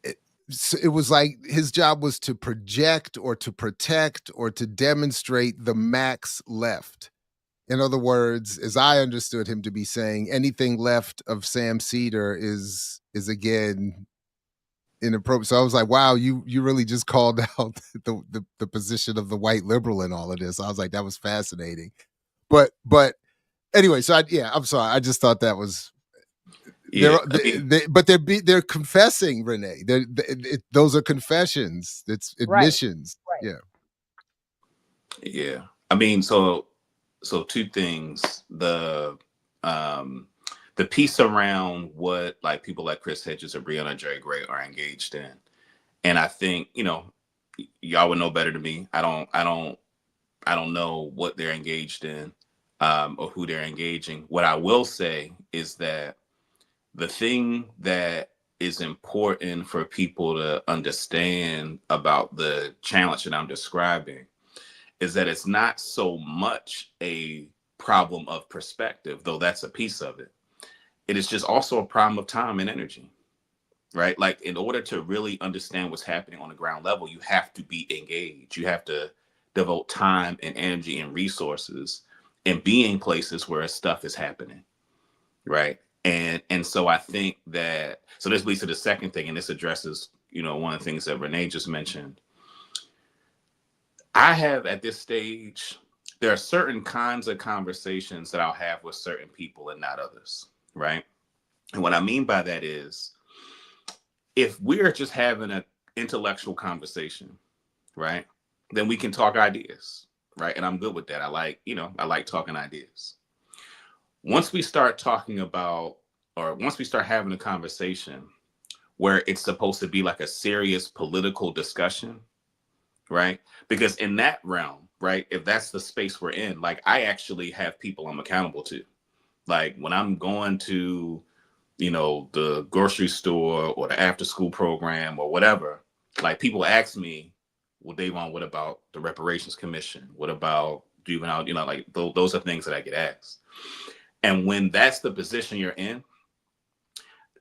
It was like his job was to project or to protect or to demonstrate the max left. In other words, as I understood him to be saying, anything left of Sam Cedar is again inappropriate. So I was like, wow, you really just called out the position of the white liberal in all of this. I was like, that was fascinating. But anyway, so I'm sorry. I just thought that was they're confessing, Renee. Those are confessions. It's admissions. Right. Yeah. I mean, so two things. The piece around what like people like Chris Hedges or Breonna J. Gray are engaged in. And I think, y'all would know better than me. I don't know what they're engaged in or who they're engaging. What I will say is that the thing that is important for people to understand about the challenge that I'm describing is that it's not so much a problem of perspective, though that's a piece of it. It is just also a problem of time and energy, right? Like in order to really understand what's happening on the ground level, you have to be engaged. You have to devote time and energy and resources and be in places where stuff is happening, right? And so I think that, so this leads to the second thing, and this addresses, one of the things that Renee just mentioned. I have at this stage, there are certain kinds of conversations that I'll have with certain people and not others, right? And what I mean by that is, if we're just having an intellectual conversation, right, then we can talk ideas, right? And I'm good with that. I like talking ideas. Once we start talking about, or once we start having a conversation where it's supposed to be like a serious political discussion, right? Because in that realm, right, if that's the space we're in, like I actually have people I'm accountable to. Like when I'm going to, the grocery store or the after school program or whatever, like people ask me, well, Dayvon, what about the Reparations Commission? What about juvenile, like those are things that I get asked. And when that's the position you're in,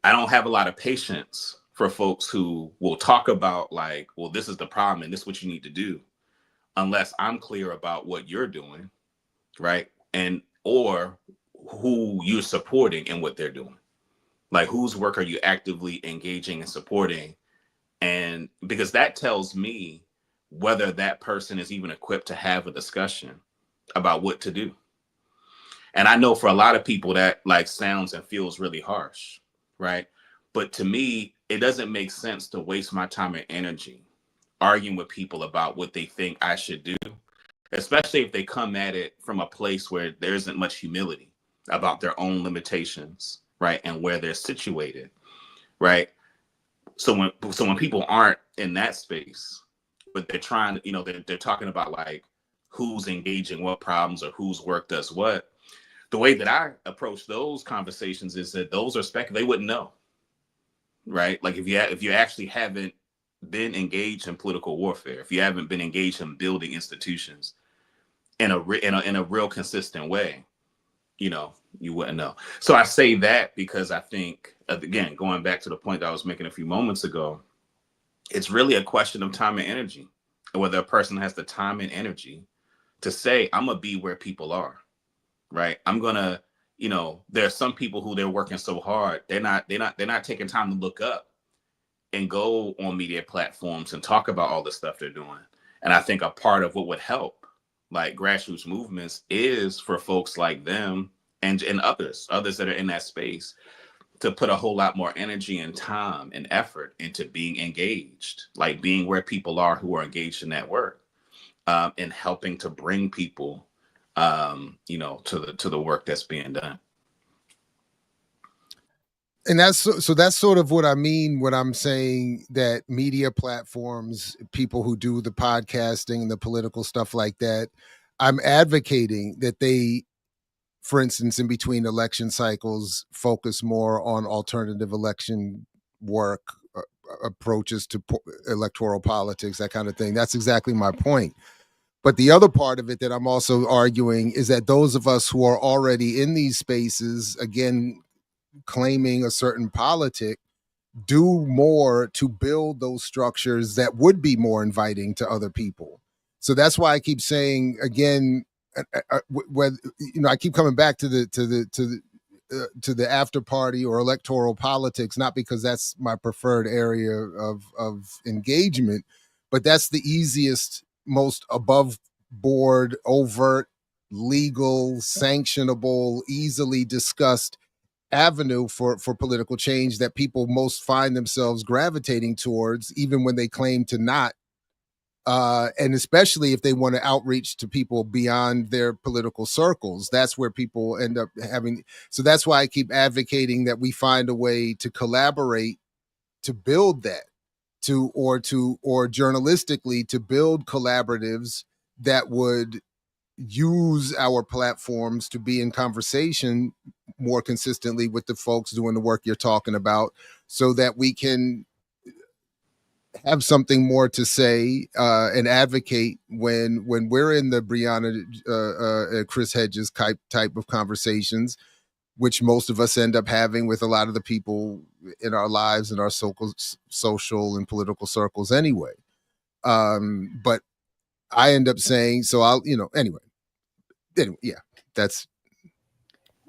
I don't have a lot of patience for folks who will talk about like, well, this is the problem and this is what you need to do, unless I'm clear about what you're doing, right? And or who you're supporting and what they're doing. Like whose work are you actively engaging and supporting? And because that tells me whether that person is even equipped to have a discussion about what to do. And I know for a lot of people that like sounds and feels really harsh, right? But to me, it doesn't make sense to waste my time and energy arguing with people about what they think I should do, especially if they come at it from a place where there isn't much humility about their own limitations, right? And where they're situated, right? So when people aren't in that space, but they're trying to, they're talking about like who's engaging what problems or whose work does what. The way that I approach those conversations is that those are they wouldn't know, right? Like if you actually haven't been engaged in political warfare, if you haven't been engaged in building institutions in a real consistent way, you wouldn't know. So I say that because I think, again, going back to the point that I was making a few moments ago, it's really a question of time and energy, and whether a person has the time and energy to say, I'm gonna be where people are, right? I'm gonna, there are some people who they're working so hard, they're not taking time to look up and go on media platforms and talk about all the stuff they're doing. And I think a part of what would help, like grassroots movements, is for folks like them and others that are in that space to put a whole lot more energy and time and effort into being engaged, like being where people are who are engaged in that work, and helping to bring people, to the work that's being done. And that's sort of what I mean when I'm saying that media platforms, people who do the podcasting and the political stuff like that, I'm advocating that they, for instance, in between election cycles, focus more on alternative election work, approaches to electoral politics, that kind of thing. That's exactly my point. But the other part of it that I'm also arguing is that those of us who are already in these spaces, again, claiming a certain politic, do more to build those structures that would be more inviting to other people. So that's why I keep saying again, whether I keep coming back to the after party or electoral politics, not because that's my preferred area of engagement, but that's the easiest, most above board, overt, legal, sanctionable, easily discussed avenue for political change that people most find themselves gravitating towards, even when they claim to not. And especially if they want to outreach to people beyond their political circles, that's where people end up having. So that's why I keep advocating that we find a way to collaborate to build that, or journalistically to build collaboratives that would use our platforms to be in conversation more consistently with the folks doing the work you're talking about, so that we can have something more to say and advocate when we're in the Breonna Chris Hedges type of conversations, which most of us end up having with a lot of the people in our lives and our social and political circles anyway. But I end up saying, so I'll, anyway, yeah, that's.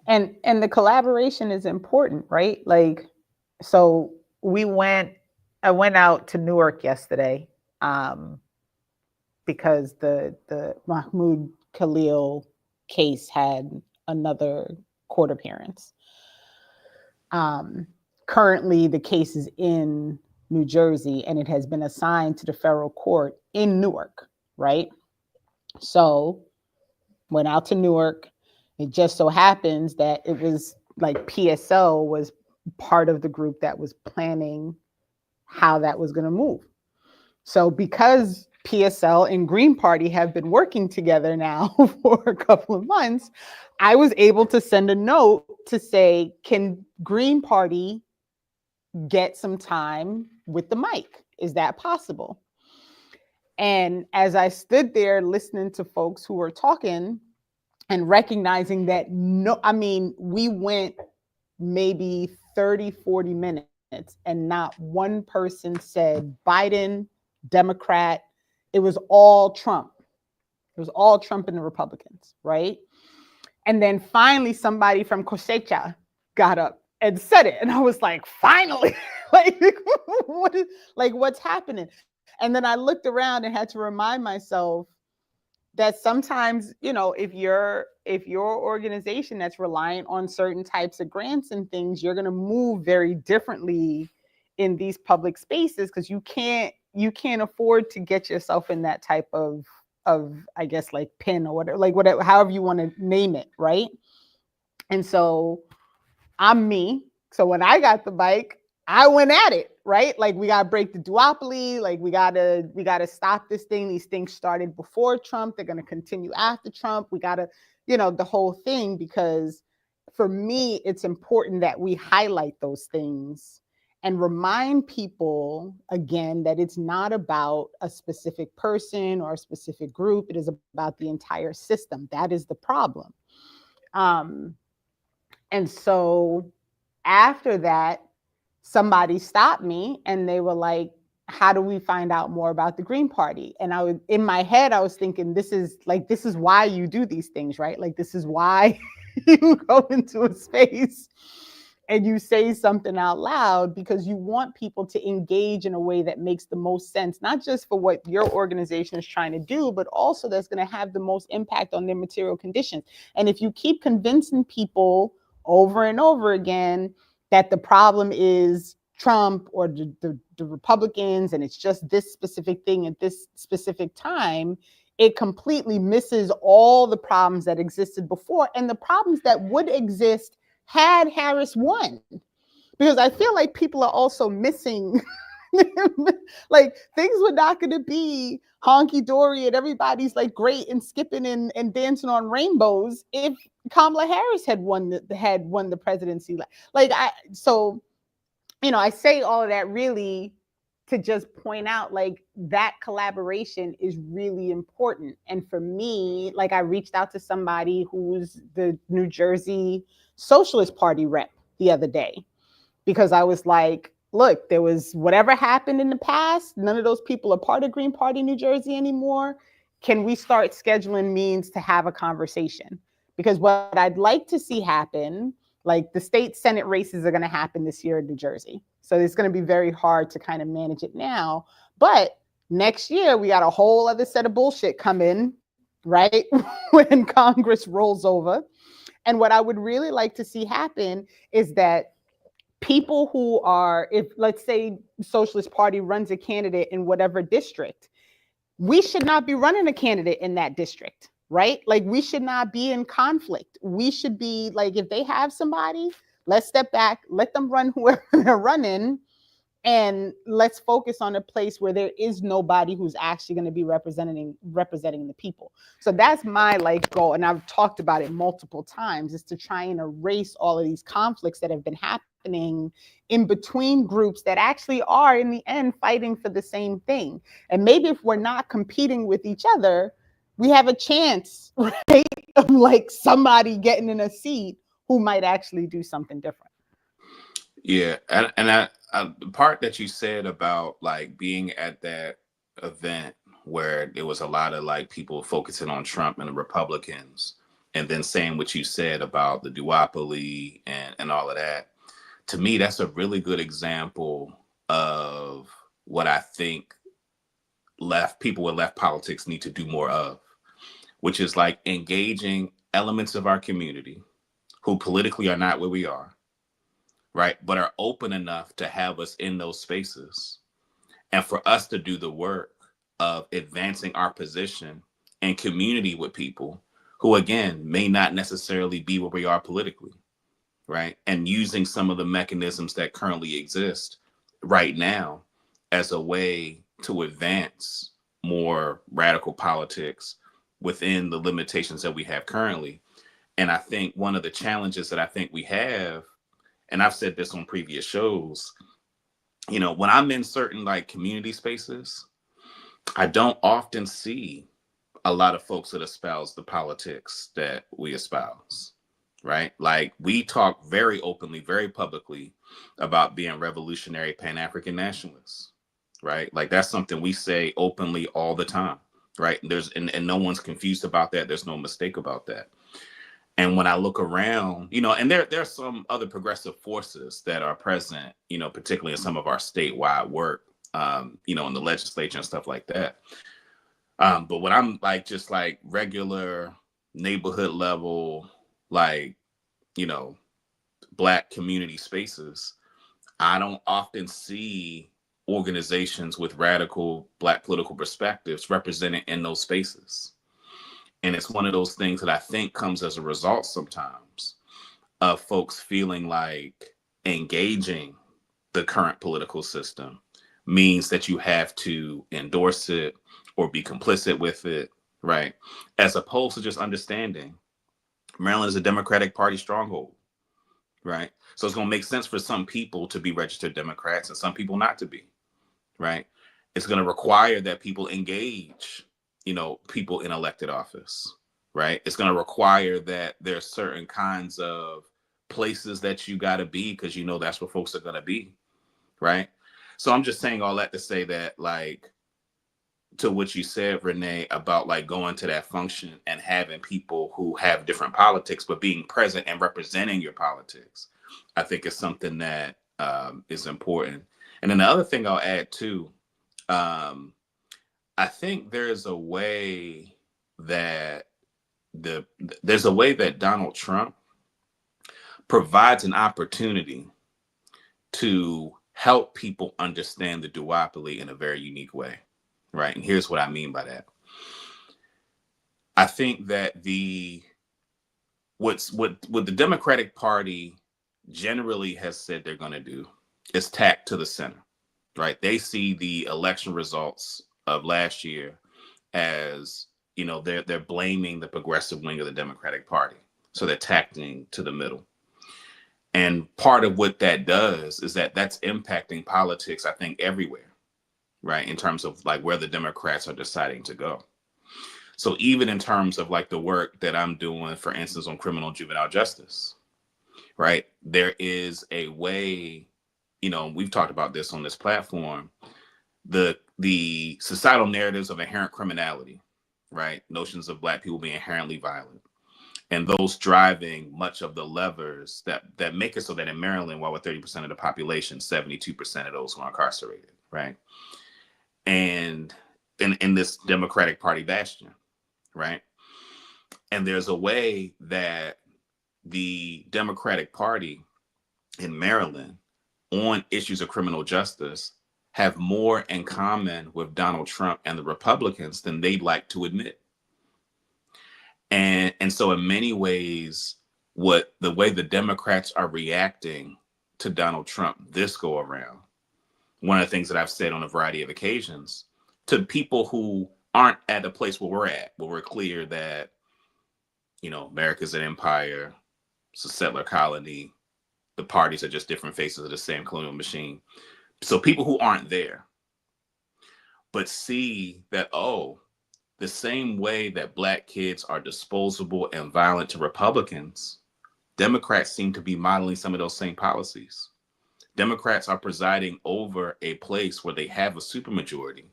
And the collaboration is important, right? Like, so I went out to Newark yesterday, because the Mahmoud Khalil case had another court appearance. Currently, the case is in New Jersey, and it has been assigned to the federal court in Newark, right? So went out to Newark. It just so happens that it was like PSL was part of the group that was planning how that was going to move. So because PSL and Green Party have been working together now for a couple of months, I was able to send a note to say, can Green Party get some time with the mic? Is that possible? And as I stood there listening to folks who were talking and recognizing that, we went maybe 30, 40 minutes and not one person said Biden, Democrat. It was all Trump. It was all Trump and the Republicans, right? And then finally somebody from Cosecha got up and said it. And I was like, finally, what's happening? And then I looked around and had to remind myself that sometimes, if your organization that's reliant on certain types of grants and things, you're going to move very differently in these public spaces, because you can't afford to get yourself in that type of I guess like pin or whatever, however you want to name it, right? And so I'm me. So when I got the bike, I went at it, right? Like, we got to break the duopoly. Like, we got to stop this thing. These things started before Trump. They're going to continue after Trump. We got to, the whole thing, because for me, it's important that we highlight those things and remind people again that it's not about a specific person or a specific group. It is about the entire system. That is the problem. Um, and so after that, somebody stopped me and they were like, how do we find out more about the Green Party? And I was in my head, I was thinking, this is why you do these things, right? Like, this is why you go into a space and you say something out loud, because you want people to engage in a way that makes the most sense, not just for what your organization is trying to do, but also that's going to have the most impact on their material conditions. And if you keep convincing people over and over again that the problem is Trump or the Republicans, and it's just this specific thing at this specific time, it completely misses all the problems that existed before and the problems that would exist had Harris won. Because I feel like people are also missing, like, things were not going to be honky dory and everybody's like great and skipping and dancing on rainbows if Kamala Harris had won the presidency. So, I say all of that really to just point out, like, that collaboration is really important. And for me, like, I reached out to somebody who's the New Jersey Socialist Party rep the other day, because I was like, look, there was whatever happened in the past. None of those people are part of Green Party New Jersey anymore. Can we start scheduling means to have a conversation? Because what I'd like to see happen, like, the state Senate races are going to happen this year in New Jersey. So it's going to be very hard to kind of manage it now. But next year, we got a whole other set of bullshit coming, right? When Congress rolls over. And what I would really like to see happen is that people who are, if let's say Socialist Party runs a candidate in whatever district, we should not be running a candidate in that district, right? Like, we should not be in conflict. We should be like, if they have somebody, let's step back, let them run whoever they're running, and let's focus on a place where there is nobody who's actually going to be representing the people. So that's my goal, and I've talked about it multiple times, is to try and erase all of these conflicts that have been happening in between groups that actually are in the end fighting for the same thing. And maybe if we're not competing with each other, we have a chance, right, of somebody getting in a seat who might actually do something different. Yeah, and the part that you said about being at that event where there was a lot of people focusing on Trump and the Republicans, and then saying what you said about the duopoly and all of that, to me, that's a really good example of what I think people with left politics need to do more of, which is engaging elements of our community who politically are not where we are, right, but are open enough to have us in those spaces, and for us to do the work of advancing our position in community with people who, again, may not necessarily be where we are politically, right, and using some of the mechanisms that currently exist right now as a way to advance more radical politics within the limitations that we have currently. And I think one of the challenges that I think we have, and I've said this on previous shows, when I'm in certain community spaces, I don't often see a lot of folks that espouse the politics that we espouse, right? We talk very openly, very publicly about being revolutionary Pan-African nationalists, right? That's something we say openly all the time, right? And no one's confused about that. There's no mistake about that. And when I look around, and there are some other progressive forces that are present, particularly in some of our statewide work, in the legislature and stuff like that. But when I'm just regular neighborhood level, Black community spaces, I don't often see organizations with radical Black political perspectives represented in those spaces. And it's one of those things that I think comes as a result sometimes of folks feeling like engaging the current political system means that you have to endorse it or be complicit with it, right? As opposed to just understanding Maryland is a Democratic Party stronghold, right? So it's going to make sense for some people to be registered Democrats and some people not to be, right? It's going to require that people engage, people in elected office, right? It's going to require that there's certain kinds of places that you got to be because you know that's where folks are going to be, right? So I'm just saying all that to say that, like, to what you said, Renee, about like going to that function and having people who have different politics, but being present and representing your politics, I think is something that is important. And then the other thing I'll add too, I think there's a way that Donald Trump provides an opportunity to help people understand the duopoly in a very unique way. Right. And here's what I mean by that. I think that what the Democratic Party generally has said they're going to do is tack to the center. Right. They see the election results of last year as, you know, they're blaming the progressive wing of the Democratic Party. So they're tacking to the middle. And part of what that does is that's impacting politics, I think, everywhere. Right, in terms of like where the Democrats are deciding to go. So even in terms of like the work that I'm doing, for instance, on criminal juvenile justice, right, there is a way, you know, we've talked about this on this platform, the societal narratives of inherent criminality, right, notions of Black people being inherently violent, and those driving much of the levers that make it so that in Maryland, while we're 30% of the population, 72% of those who are incarcerated, right? And in this Democratic Party bastion, right? And there's a way that the Democratic Party in Maryland on issues of criminal justice have more in common with Donald Trump and the Republicans than they'd like to admit. And so in many ways, the way the Democrats are reacting to Donald Trump this go around, one of the things that I've said on a variety of occasions to people who aren't at a place where we're at, where we're clear that, you know, America's an empire, it's a settler colony, the parties are just different faces of the same colonial machine. So people who aren't there, but see that, oh, the same way that Black kids are disposable and violent to Republicans, Democrats seem to be modeling some of those same policies. Democrats are presiding over a place where they have a supermajority,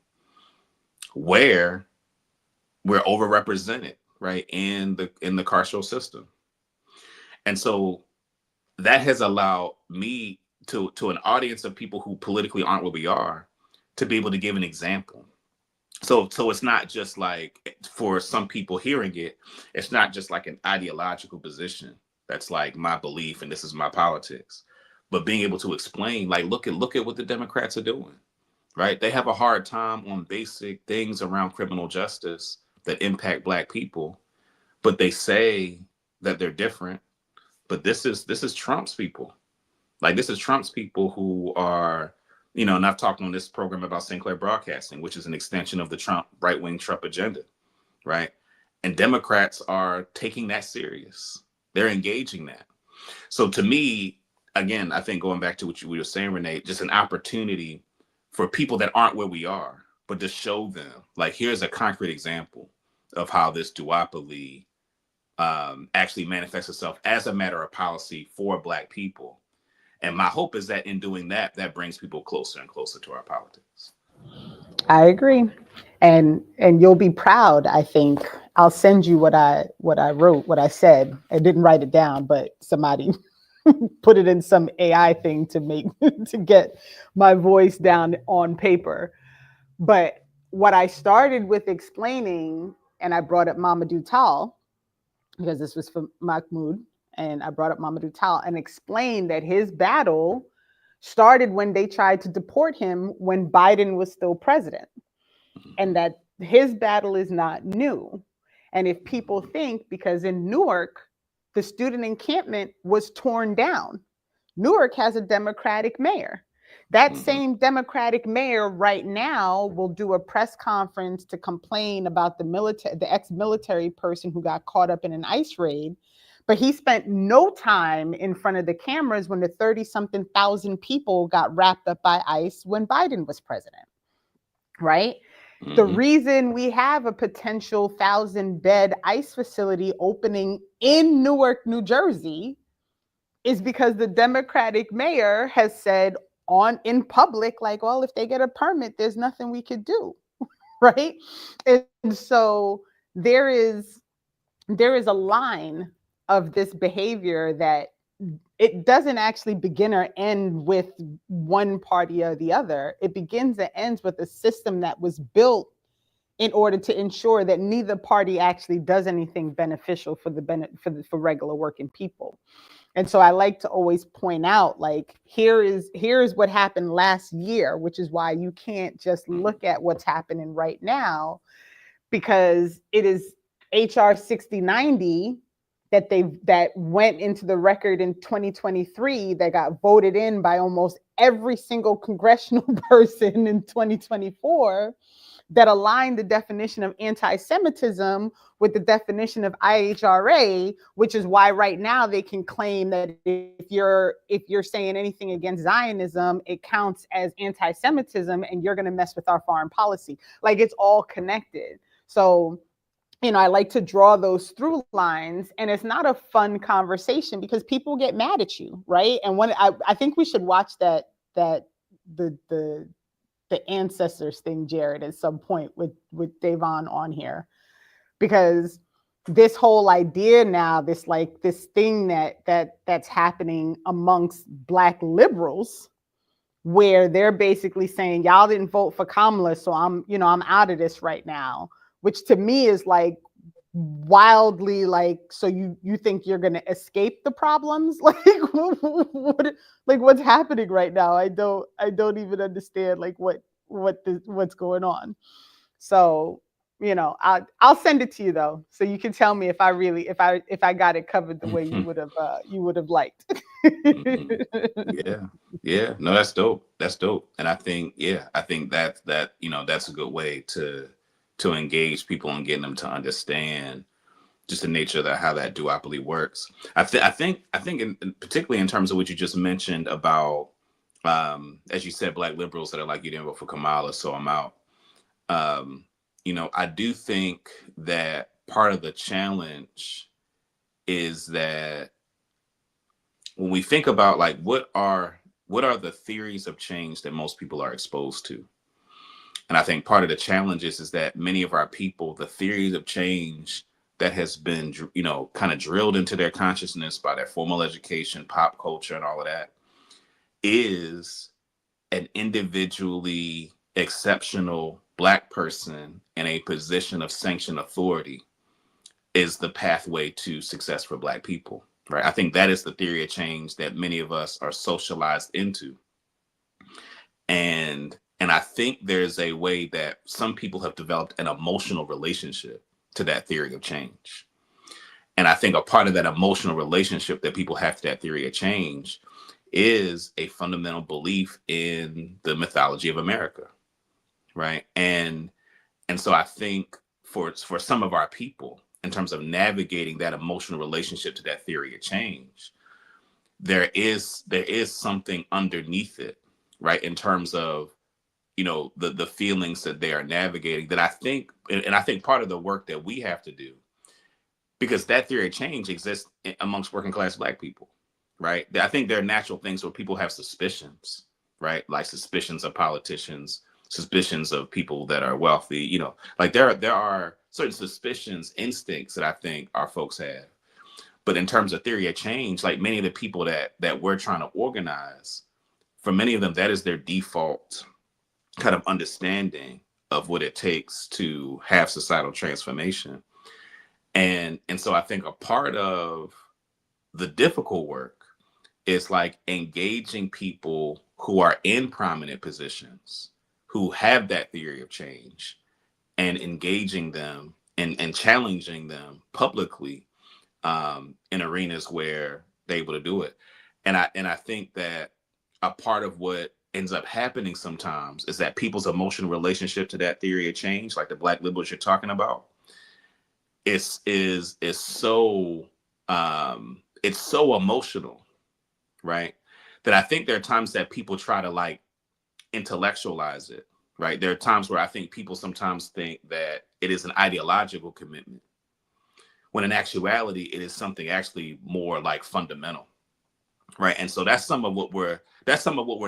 where we're overrepresented, right, in the carceral system. And so that has allowed me to an audience of people who politically aren't where we are to be able to give an example. So it's not just like, for some people hearing it, it's not just like an ideological position that's like my belief and this is my politics. But being able to explain, like, look at what the Democrats are doing, right? They have a hard time on basic things around criminal justice that impact Black people, but they say that they're different. But this is Trump's people. Like, this is Trump's people who are, you know, and I've talked on this program about Sinclair Broadcasting, which is an extension of the Trump right-wing Trump agenda, right? And Democrats are taking that serious. They're engaging that. So to me, again, I think going back to what you were saying, Renee, just an opportunity for people that aren't where we are, but to show them, like, here's a concrete example of how this duopoly actually manifests itself as a matter of policy for Black people. And my hope is that in doing that, that brings people closer and closer to our politics. I agree. And you'll be proud, I think. I'll send you what I wrote, what I said. I didn't write it down, but somebody put it in some AI thing to get my voice down on paper. But what I started with explaining, and I brought up Mamadou Tall, because this was for Mahmoud, and I brought up Mamadou Tall and explained that his battle started when they tried to deport him when Biden was still president, and that his battle is not new. And if people think, because in Newark, the student encampment was torn down, Newark has a Democratic mayor. That same Democratic mayor right now will do a press conference to complain about the ex-military person who got caught up in an ICE raid. But he spent no time in front of the cameras when the 30-something thousand people got wrapped up by ICE when Biden was president, right? The reason we have a potential 1,000-bed ICE facility opening in Newark, New Jersey, is because the Democratic mayor has said in public, like, well, if they get a permit, there's nothing we could do, right? And so there is a line of this behavior that it doesn't actually begin or end with one party or the other. It begins and ends with a system that was built in order to ensure that neither party actually does anything beneficial for for regular working people. And so I like to always point out, like, here is what happened last year, which is why you can't just look at what's happening right now, because it is HR 6090 that went into the record in 2023 that got voted in by almost every single congressional person in 2024, that aligned the definition of anti-Semitism with the definition of IHRA, which is why right now they can claim that if you're saying anything against Zionism, it counts as anti-Semitism and you're going to mess with our foreign policy. Like, it's all connected. So, I like to draw those through lines, and it's not a fun conversation because people get mad at you, right? And when I think we should watch the ancestors thing, Jared, at some point with Dayvon on here, because this whole idea now, this thing that's happening amongst Black liberals, where they're basically saying, y'all didn't vote for Kamala, so I'm out of this right now, which to me is like wildly like, so you think you're going to escape the problems? Like, what's happening right now? I don't even understand like what's going on. So, I'll send it to you though, so you can tell me if I got it covered the way you would have liked. Yeah. No, that's dope. And I think that that's a good way to engage people and getting them to understand just the nature of how that duopoly works. I think particularly in terms of what you just mentioned about, as you said, Black liberals that are like, you didn't vote for Kamala, so I'm out. I do think that part of the challenge is that when we think about like what are the theories of change that most people are exposed to, and I think part of the challenge is that many of our people, the theories of change that has been kind of drilled into their consciousness by their formal education, pop culture, and all of that, is an individually exceptional Black person in a position of sanctioned authority is the pathway to success for Black people, right? I think that is the theory of change that many of us are socialized into. And I think there's a way that some people have developed an emotional relationship to that theory of change. And I think a part of that emotional relationship that people have to that theory of change is a fundamental belief in the mythology of America, right? And so I think for some of our people, in terms of navigating that emotional relationship to that theory of change, there is something underneath it, right? In terms of, the feelings that they are navigating, that I think part of the work that we have to do, because that theory of change exists amongst working class Black people, right? I think there are natural things where people have suspicions, right? Like suspicions of politicians, suspicions of people that are wealthy, like there are certain suspicions, instincts that I think our folks have. But in terms of theory of change, like many of the people that we're trying to organize, for many of them, that is their default kind of understanding of what it takes to have societal transformation. And so I think a part of the difficult work is like engaging people who are in prominent positions, who have that theory of change, and engaging them and challenging them publicly in arenas where they're able to do it. And I think that a part of what ends up happening sometimes is that people's emotional relationship to that theory of change, like the Black liberals you're talking about, is so it's so emotional, right? That I think there are times that people try to like intellectualize it, right? There are times where I think people sometimes think that it is an ideological commitment, when in actuality, it is something actually more like fundamental, right? And so that's some of what we're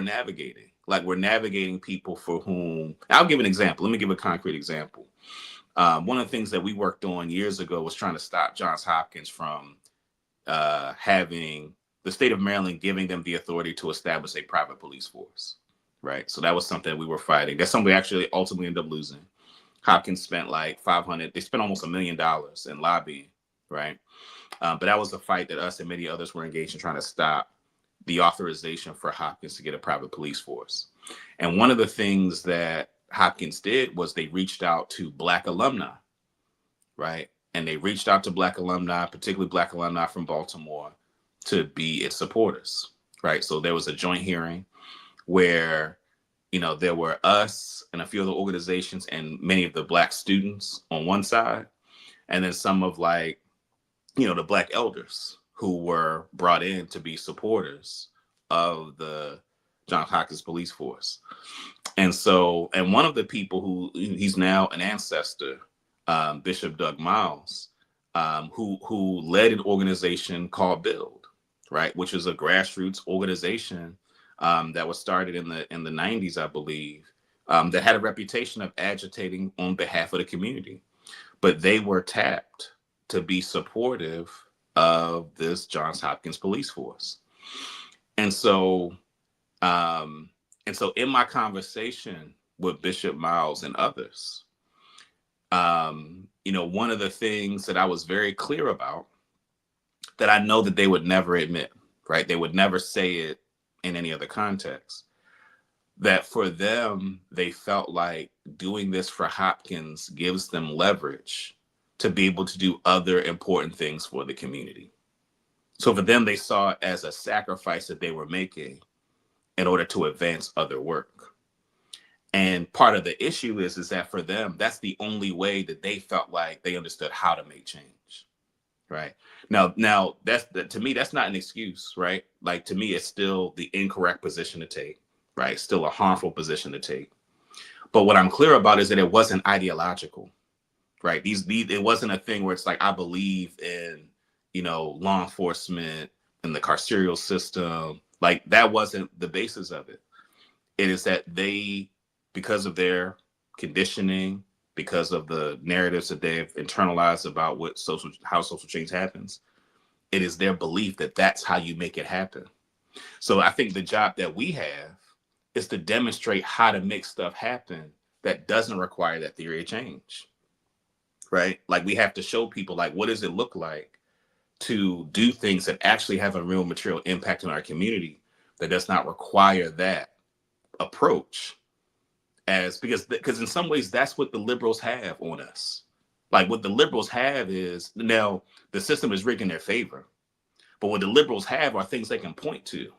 navigating. Like, we're navigating people for whom, I'll give an example. Let me give a concrete example. One of the things that we worked on years ago was trying to stop Johns Hopkins from having the state of Maryland giving them the authority to establish a private police force, right? So that was something we were fighting. That's something we actually ultimately ended up losing. Hopkins spent like they spent almost $1 million in lobbying, right? But that was a fight that us and many others were engaged in, trying to stop the authorization for Hopkins to get a private police force. And one of the things that Hopkins did was they reached out to Black alumni, right? And they reached out to Black alumni, particularly Black alumni from Baltimore, to be its supporters, right? So there was a joint hearing where, there were us and a few other organizations and many of the Black students on one side, and then some of the Black elders who were brought in to be supporters of the Johns Hopkins police force. And one of the people he's now an ancestor, Bishop Doug Miles, who led an organization called Build, right, which is a grassroots organization that was started in the 90s, I believe, that had a reputation of agitating on behalf of the community. But they were tapped to be supportive of this Johns Hopkins police force. And so in my conversation with Bishop Miles and others, one of the things that I was very clear about, that I know that they would never admit, right? They would never say it in any other context, that for them, they felt like doing this for Hopkins gives them leverage to be able to do other important things for the community. So for them, they saw it as a sacrifice that they were making in order to advance other work. And part of the issue is that for them, that's the only way that they felt like they understood how to make change, right? Now to me, that's not an excuse, right? Like, to me, it's still the incorrect position to take, right? Still a harmful position to take. But what I'm clear about is that it wasn't ideological, right? It wasn't a thing where it's like, I believe in, law enforcement and the carceral system. Like, that wasn't the basis of it. It is that they, because of their conditioning, because of the narratives that they've internalized about how social change happens, it is their belief that that's how you make it happen. So I think the job that we have is to demonstrate how to make stuff happen that doesn't require that theory of change, right? Like, we have to show people, like, what does it look like to do things that actually have a real material impact on our community that does not require that approach, because in some ways that's what the liberals have on us. Like, what the liberals have is, now the system is rigged in their favor, but what the liberals have are things they can point to,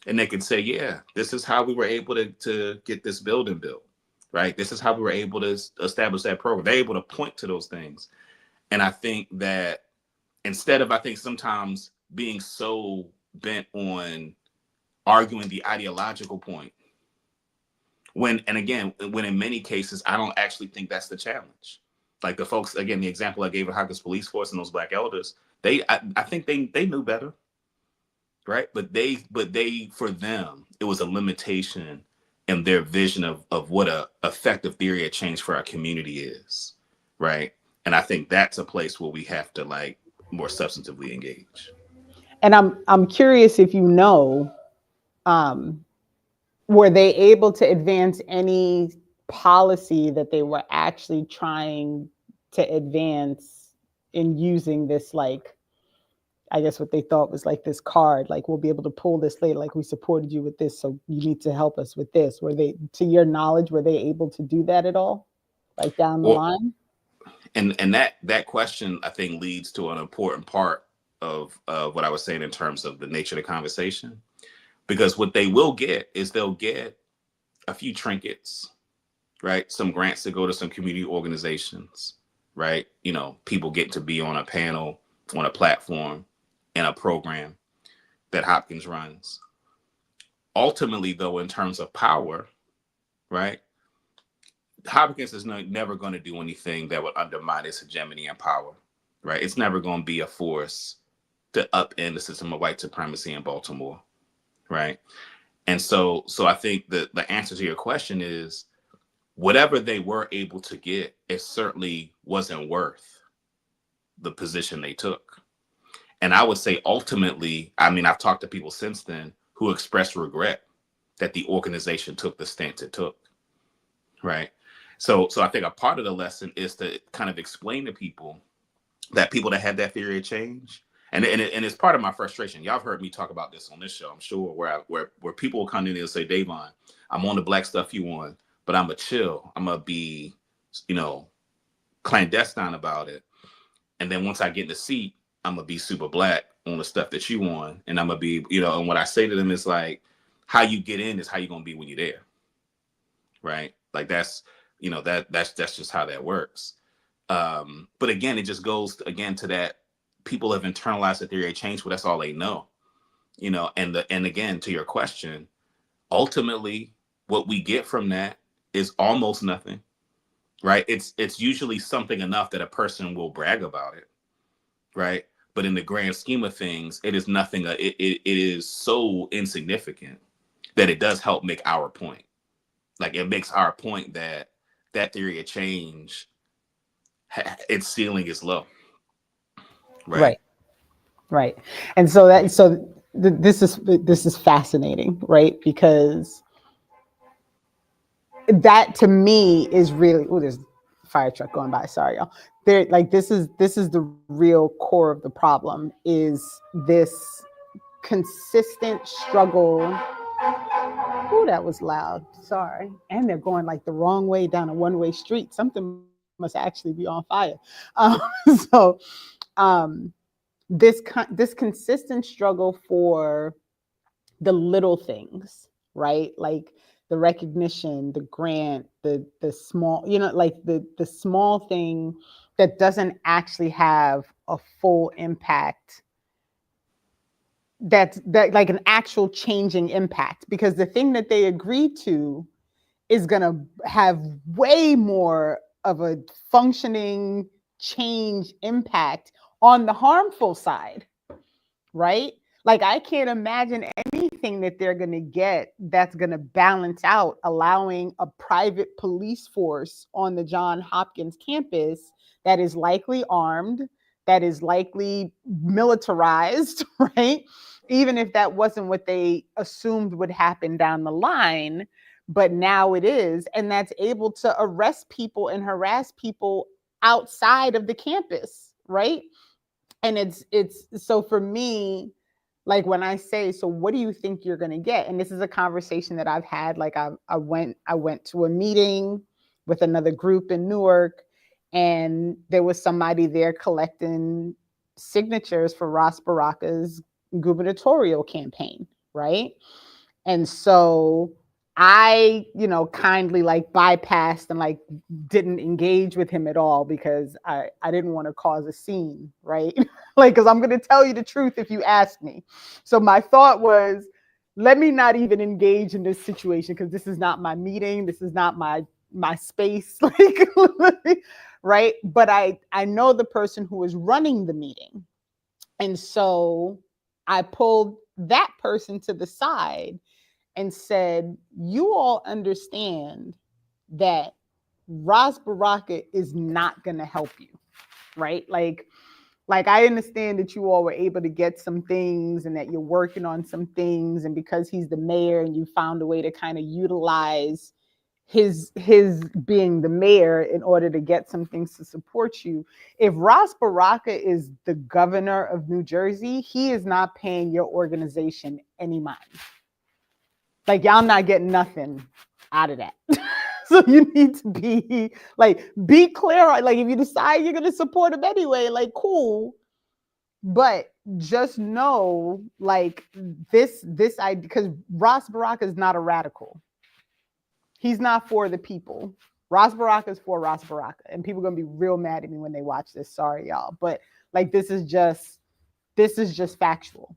and they can say, yeah, this is how we were able to get this building built, right? This is how we were able to establish that program. They're able to point to those things. And I think that instead of, I think, sometimes being so bent on arguing the ideological point, when in many cases, I don't actually think that's the challenge. Like, the folks, again, the example I gave of Hopkins police force and those Black elders, I think they knew better, right? But for them, it was a limitation in their vision of what a effective theory of change for our community is, right? And I think that's a place where we have to, like, more substantively engage. And I'm curious if were they able to advance any policy that they were actually trying to advance in using this, like, I guess what they thought was like this card, like, we'll be able to pull this later, like, we supported you with this, so you need to help us with this. Were they, to your knowledge, were they able to do that at all, like, down the line? And that question, I think, leads to an important part of what I was saying in terms of the nature of the conversation. Because what they will get is they'll get a few trinkets, right? Some grants to go to some community organizations, right? People get to be on a panel, on a platform, in a program that Hopkins runs. Ultimately, though, in terms of power, right? Hopkins is never going to do anything that would undermine its hegemony and power, right? It's never going to be a force to upend the system of white supremacy in Baltimore, right? And so I think that the answer to your question is whatever they were able to get, it certainly wasn't worth the position they took. And I would say ultimately, I mean, I've talked to people since then who expressed regret that the organization took the stance it took, right? So I think a part of the lesson is to kind of explain to people that had that theory of change, and it's part of my frustration. Y'all have heard me talk about this on this show, I'm sure, where people will come in and say, Dayvon, I'm on the black stuff you on, but I'm gonna chill. I'm gonna be, clandestine about it. And then once I get in the seat, I'm gonna be super black on the stuff that you on, and I'm gonna be, and what I say to them is like, how you get in is how you're gonna be when you're there, right? Like that's just how that works. But again, it just goes again to that people have internalized the theory of change, but that's all they know, and again, to your question, ultimately what we get from that is almost nothing, right? It's usually something enough that a person will brag about it, right? But in the grand scheme of things, it is nothing. It is so insignificant that it does help make our point. Like it makes our point that theory of change, its ceiling is low. Right. And so this is fascinating, right? Because that to me is really, there's a fire truck going by. Sorry, y'all. This is the real core of the problem, is this consistent struggle. Oh, that was loud. Sorry. And they're going like the wrong way down a one-way street. Something must actually be on fire. This consistent struggle for the little things, right? Like the recognition, the grant, the small, like the small thing that doesn't actually have a full impact, that like an actual changing impact, because the thing that they agree to is going to have way more of a functioning change impact on the harmful side, right? Like I can't imagine anything that they're going to get that's going to balance out allowing a private police force on the Johns Hopkins campus that is likely armed, that is likely militarized, right? Even if that wasn't what they assumed would happen down the line, but now it is, and that's able to arrest people and harass people outside of the campus, right? And it's so for me, like when I say, so what do you think you're going to get? And this is a conversation that I've had. Like I went to a meeting with another group in Newark, and there was somebody there collecting signatures for Ras Baraka's gubernatorial campaign, right? And so I, kindly like bypassed and like didn't engage with him at all, because I didn't want to cause a scene, right? Like, because I'm going to tell you the truth if you ask me. So my thought was, let me not even engage in this situation, because this is not my meeting. This is not my space, like, right? But I know the person who is running the meeting. And so I pulled that person to the side and said, you all understand that Ras Baraka is not going to help you, right? Like I understand that you all were able to get some things and that you're working on some things, and because he's the mayor and you found a way to kind of utilize his being the mayor in order to get some things to support you. If Ras Baraka is the governor of New Jersey, he is not paying your organization any mind. Like, y'all not getting nothing out of that. So you need to be clear. Like, if you decide you're going to support him anyway, like, cool. But just know, like, this idea, because Ras Baraka is not a radical. He's not for the people. Ras Baraka is for Ras Baraka. And people are going to be real mad at me when they watch this. Sorry, y'all. But, like, this is just factual,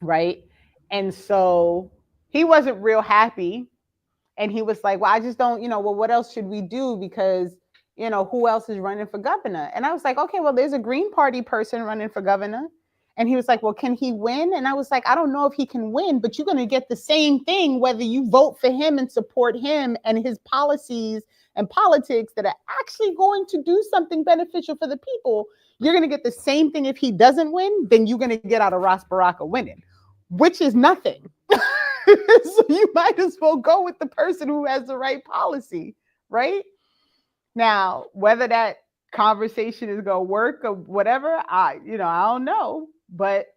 right? And so he wasn't real happy. And he was like, well, I just don't, well, what else should we do? Because, who else is running for governor? And I was like, okay, well, there's a Green Party person running for governor. And he was like, well, can he win? And I was like, I don't know if he can win, but you're going to get the same thing whether you vote for him and support him and his policies and politics that are actually going to do something beneficial for the people. You're going to get the same thing if he doesn't win, then you're going to get out of Ras Baraka winning, which is nothing. So you might as well go with the person who has the right policy, right? Now, whether that conversation is going to work or whatever, I don't know, but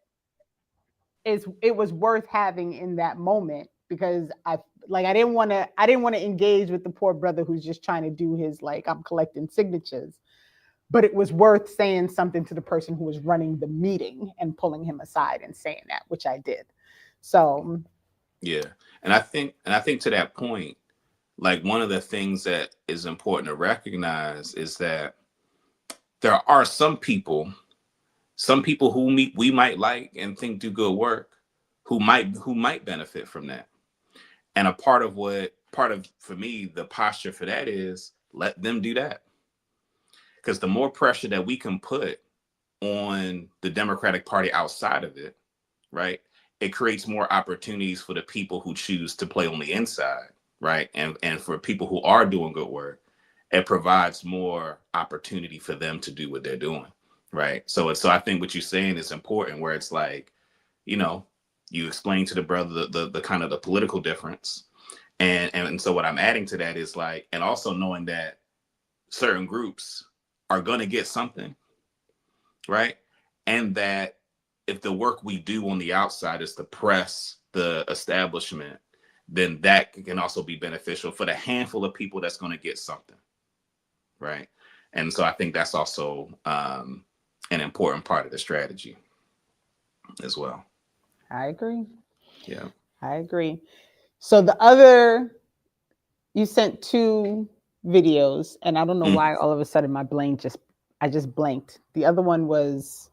it was worth having in that moment, because I didn't want to engage with the poor brother who's just trying to do his, like, I'm collecting signatures, but it was worth saying something to the person who was running the meeting and pulling him aside and saying that, which I did. So yeah, and I think to that point, like, one of the things that is important to recognize is that there are some people who we might like and think do good work, who might benefit from that. And for me, the posture for that is let them do that. Because the more pressure that we can put on the Democratic Party outside of it, right, it creates more opportunities for the people who choose to play on the inside, right? And for people who are doing good work, it provides more opportunity for them to do what they're doing, right? So I think what you're saying is important, where it's like, you explain to the brother the kind of the political difference. And so what I'm adding to that is, like, and also knowing that certain groups are going to get something, right? And that if the work we do on the outside is to press the establishment, then that can also be beneficial for the handful of people that's going to get something, right? And so I think that's also an important part of the strategy as well. I agree. Yeah. I agree. So you sent 2 videos, and I don't know why all of a sudden I just blanked. The other one was.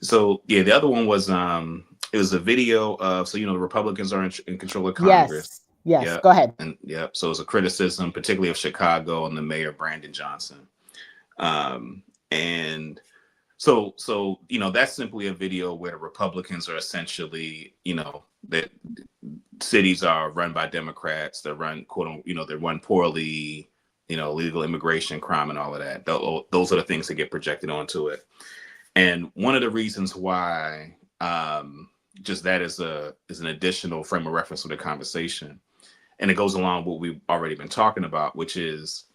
So yeah, the other one was it was a video of, the Republicans are in control of Congress. Yes. Yep. Go ahead. And so it was a criticism, particularly of Chicago and the mayor, Brandon Johnson. And so that's simply a video where the Republicans are essentially, that cities are run by Democrats, they're run, quote, they run poorly, illegal immigration, crime, and all of that. Those are the things that get projected onto it. And one of the reasons why just that is an additional frame of reference for the conversation, and it goes along with what we've already been talking about, which is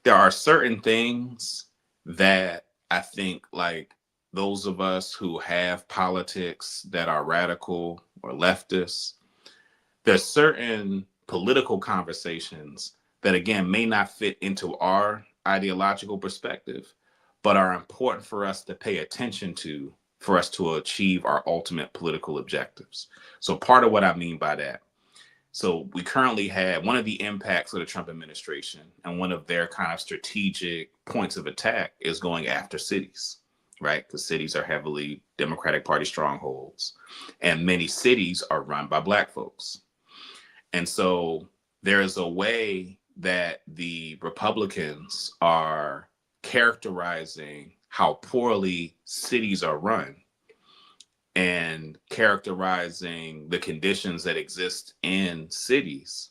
there are certain things that I think, like, those of us who have politics that are radical or leftist, there's certain political conversations that, again, may not fit into our ideological perspective, but are important for us to pay attention to, for us to achieve our ultimate political objectives. So part of what I mean by that, so we currently have one of the impacts of the Trump administration, and one of their kind of strategic points of attack is going after cities, right? Because cities are heavily Democratic Party strongholds, and many cities are run by Black folks. And so there is a way that the Republicans are characterizing how poorly cities are run and characterizing the conditions that exist in cities.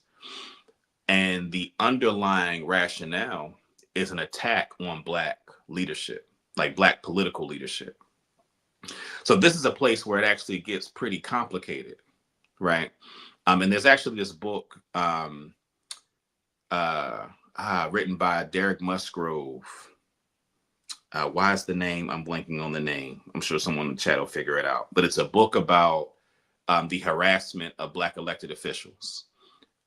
And the underlying rationale is an attack on Black leadership, like Black political leadership. So this is a place where it actually gets pretty complicated, right? And there's actually this book written by Derek Musgrove. Why is the name? I'm blanking on the name. I'm sure someone in the chat will figure it out. But it's a book about the harassment of Black elected officials.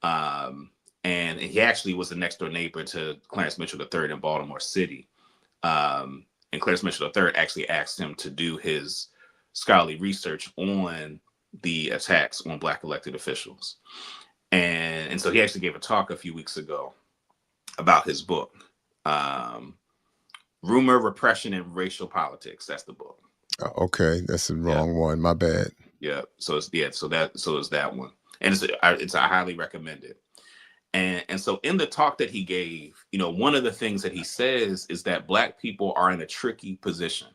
And he actually was the next door neighbor to Clarence Mitchell III in Baltimore City. And Clarence Mitchell III actually asked him to do his scholarly research on the attacks on Black elected officials. And so he actually gave a talk a few weeks ago about his book. Rumor, Repression, and Racial Politics. That's the book. Okay, that's the wrong one. My bad. Yeah. So it's that one. and it's I highly recommend it. And so in the talk that he gave, one of the things that he says is that Black people are in a tricky position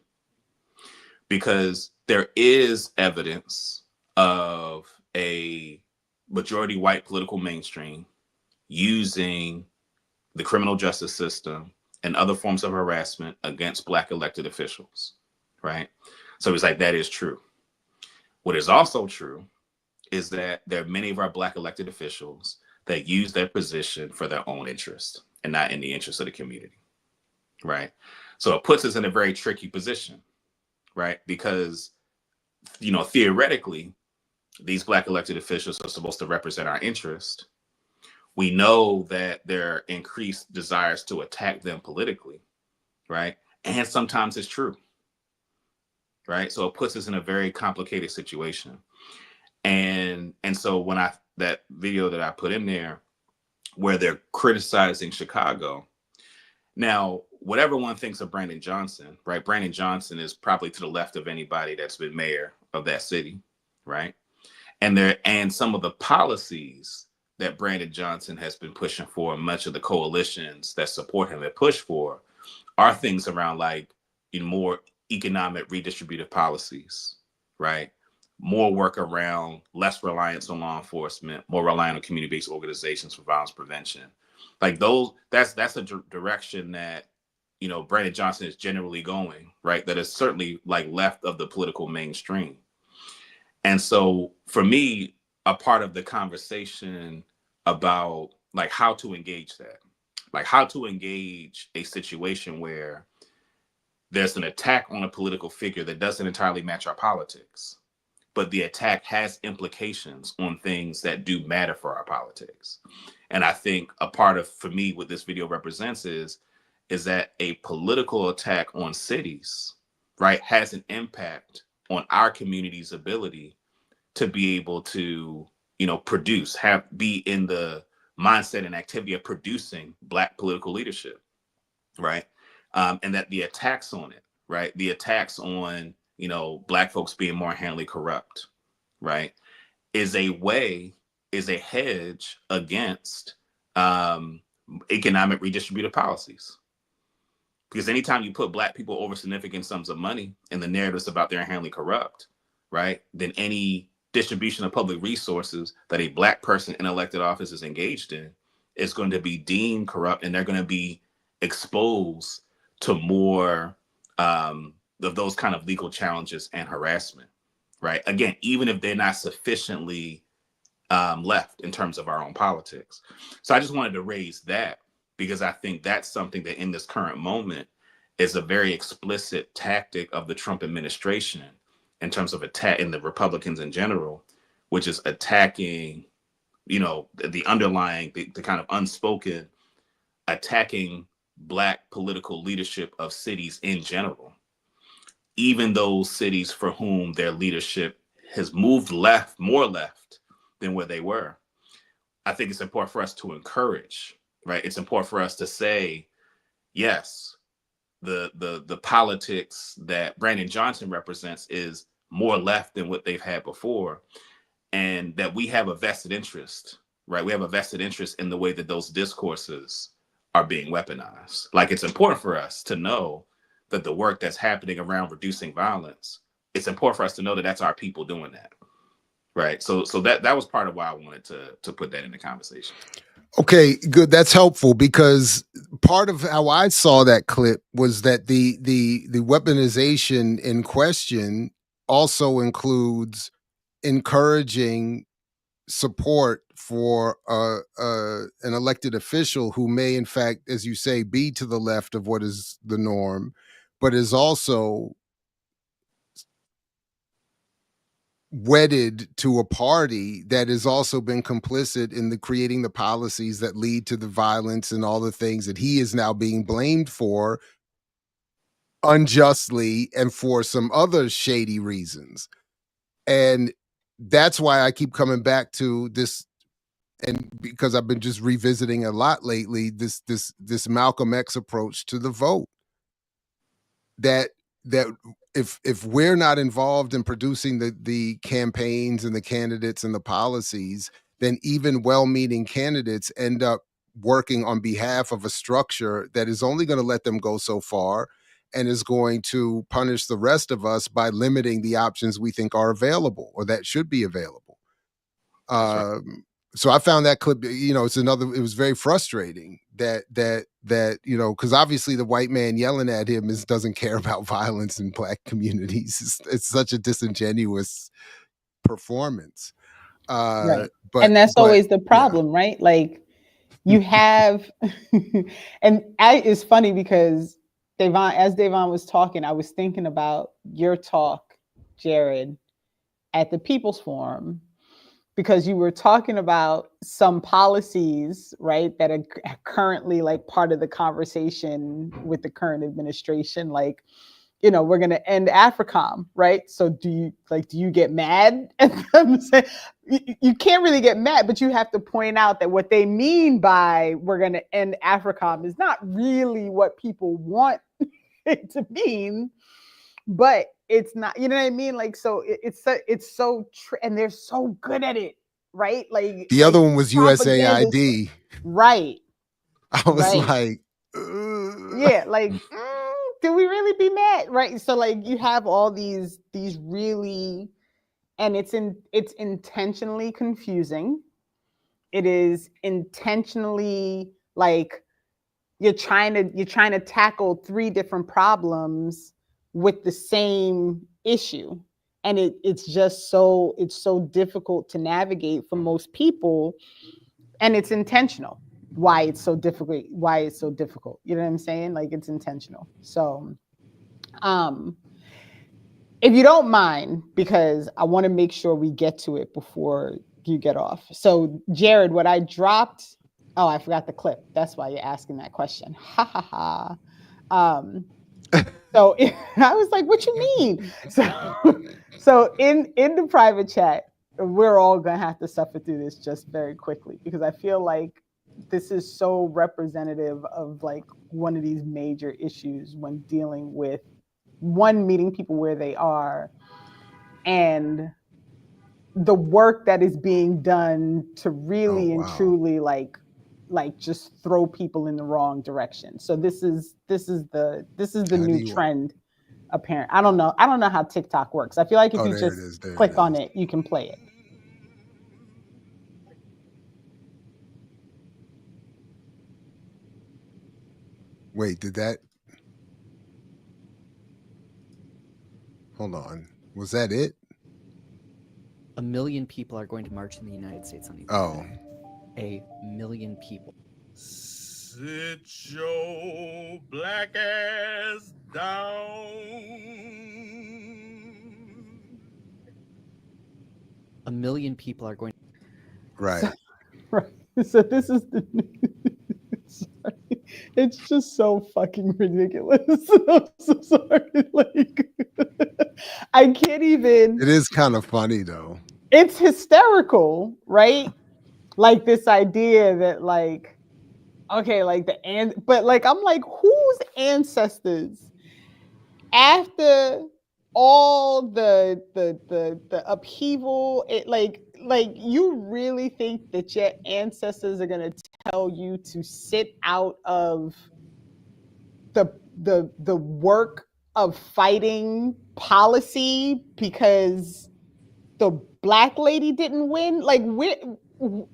because there is evidence of a majority white political mainstream using the criminal justice system and other forms of harassment against Black elected officials, right? So it's like, that is true. What is also true is that there are many of our Black elected officials that use their position for their own interest and not in the interest of the community, right? So it puts us in a very tricky position, right? Because, theoretically, these Black elected officials are supposed to represent our interest. We know that there are increased desires to attack them politically, right? And sometimes it's true, right? So it puts us in a very complicated situation. And so when that video that I put in there where they're criticizing Chicago, now whatever one thinks of Brandon Johnson, right? Brandon Johnson is probably to the left of anybody that's been mayor of that city, right? And some of the policies that Brandon Johnson has been pushing for, much of the coalitions that support him have pushed for, are things around like more economic redistributive policies, right? More work around less reliance on law enforcement, more reliance on community-based organizations for violence prevention. Like those, that's a direction that, Brandon Johnson is generally going, right? That is certainly like left of the political mainstream. And so for me, a part of the conversation about like how to engage that, like how to engage a situation where there's an attack on a political figure that doesn't entirely match our politics, but the attack has implications on things that do matter for our politics. And I think a part of, for me, what this video represents is that a political attack on cities, right, has an impact on our community's ability to be able to, produce, be in the mindset and activity of producing Black political leadership, right? And that the attacks on it, right, the attacks on, Black folks being more inherently corrupt, right, is a hedge against economic redistributive policies. Because anytime you put Black people over significant sums of money and the narratives about they're inherently corrupt, right, then any distribution of public resources that a Black person in elected office is engaged in is going to be deemed corrupt, and they're going to be exposed to more of those kind of legal challenges and harassment, right? Again, even if they're not sufficiently left in terms of our own politics. So I just wanted to raise that because I think that's something that in this current moment is a very explicit tactic of the Trump administration in terms of attack in the Republicans in general, which is attacking, the underlying, the kind of unspoken attacking Black political leadership of cities in general, even those cities for whom their leadership has moved left, more left than where they were. I think it's important for us to encourage, right? It's important for us to say, yes, the politics that Brandon Johnson represents is more left than what they've had before, and that we have a vested interest, right? We have a vested interest in the way that those discourses are being weaponized. Like, it's important for us to know that the work that's happening around reducing violence, it's important for us to know that that's our people doing that, right? So that was part of why I wanted to put that in the conversation. Okay, good. That's helpful because part of how I saw that clip was that the weaponization in question also includes encouraging support for an elected official who may, in fact, as you say, be to the left of what is the norm, but is also wedded to a party that has also been complicit in the creating the policies that lead to the violence and all the things that he is now being blamed for unjustly and for some other shady reasons. And that's why I keep coming back to this, and because I've been just revisiting a lot lately, this Malcolm X approach to the vote, that that if we're not involved in producing the campaigns and the candidates and the policies, then even well-meaning candidates end up working on behalf of a structure that is only going to let them go so far and is going to punish the rest of us by limiting the options we think are available or that should be available. Right. So I found that clip, it was very frustrating that, because obviously the white man yelling at him doesn't care about violence in black communities. It's such a disingenuous performance. Right. But And that's always the yeah. problem, right? Like you have, it's funny because as Dayvon was talking, I was thinking about your talk, Jared, at the People's Forum, because you were talking about some policies, right, that are currently like part of the conversation with the current administration, like, we're going to end AFRICOM, right? So do you get mad at them? You can't really get mad, but you have to point out that what they mean by we're going to end AFRICOM is not really what people want it to mean, but it's not, you know what I mean? Like, so and they're so good at it, right? Like The other one was propaganda. USAID. Right. I was Right. like, yeah, like, do we really be mad? Right. So like you have all these really, and it's intentionally confusing. It is intentionally like you're trying to tackle three different problems with the same issue. And it's so difficult to navigate for most people. And it's intentional why it's so difficult. You know what I'm saying? Like it's intentional. So if you don't mind, because I want to make sure we get to it before you get off. So Jared, what I dropped, oh, I forgot the clip. That's why you're asking that question. Ha ha ha. So I was like, what you mean? So in the private chat, we're all gonna have to suffer through this just very quickly because I feel like this is so representative of like one of these major issues when dealing with meeting people where they are and the work that is being done to really and truly like just throw people in the wrong direction. So this is the new trend apparent. I don't know how TikTok works. I feel like if you just click on it, you can play it. Wait, did that? Hold on. Was that it? 1 million people are going to march in the United States on Oh. 1 million people. Sit your black ass down. 1 million people are going. Right. So this is the. Sorry. It's just so fucking ridiculous. I'm so sorry. Like, I can't even. It is kind of funny though. It's hysterical, right? Like this idea that like, okay, like but like I'm like, whose ancestors after all the upheaval, it like you really think that your ancestors are gonna tell you to sit out of the work of fighting policy because the black lady didn't win? Like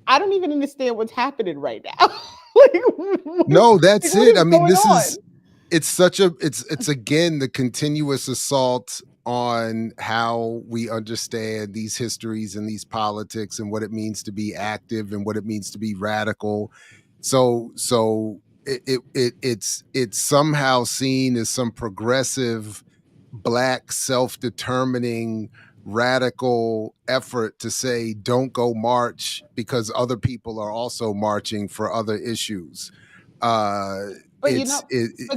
I don't even understand what's happening right now. Like, no, that's it. I mean, it's again the continuous assault on how we understand these histories and these politics and what it means to be active and what it means to be radical. So it's somehow seen as some progressive black self-determining radical effort to say don't go march because other people are also marching for other issues. But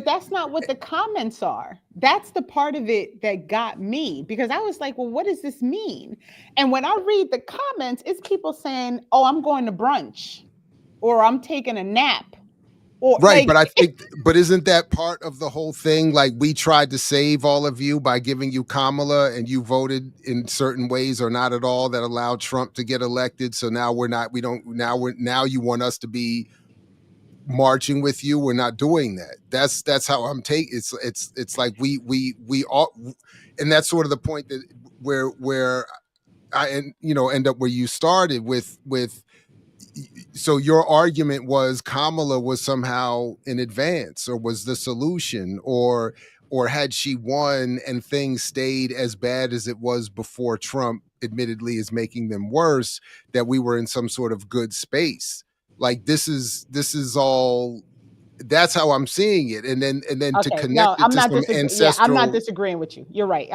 that's not what the comments are. That's the part of it that got me because I was like, well, what does this mean? And when I read the comments, it's people saying, oh, I'm going to brunch or I'm taking a nap Or Right, like, but I think, but isn't that part of the whole thing? Like, we tried to save all of you by giving you Kamala, and you voted in certain ways or not at all that allowed Trump to get elected. So now we're not. We don't. Now you want us to be marching with you. We're not doing that. That's how I'm taking. It's like we all, and that's sort of the point that where I end up where you started with. So your argument was Kamala was somehow in advance, or was the solution, or had she won and things stayed as bad as it was before Trump admittedly is making them worse, that we were in some sort of good space. Like, this is all, that's how I'm seeing it. And then to okay, no, connect it I'm to not some disagreeing. Yeah, I'm not ancestral. disagreeing with you. You're right.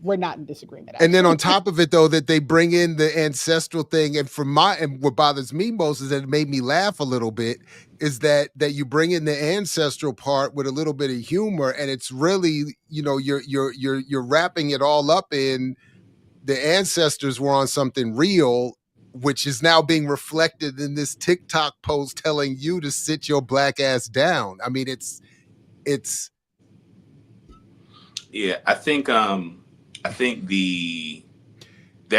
We're not in disagreement, And then on actually. top of it, though, that they bring in the ancestral thing, and what bothers me most is that it made me laugh a little bit, is that you bring in the ancestral part with a little bit of humor, and it's really, you're wrapping it all up in the ancestors were on something real, which is now being reflected in this TikTok post telling you to sit your black ass down. I mean, it's Yeah, I think there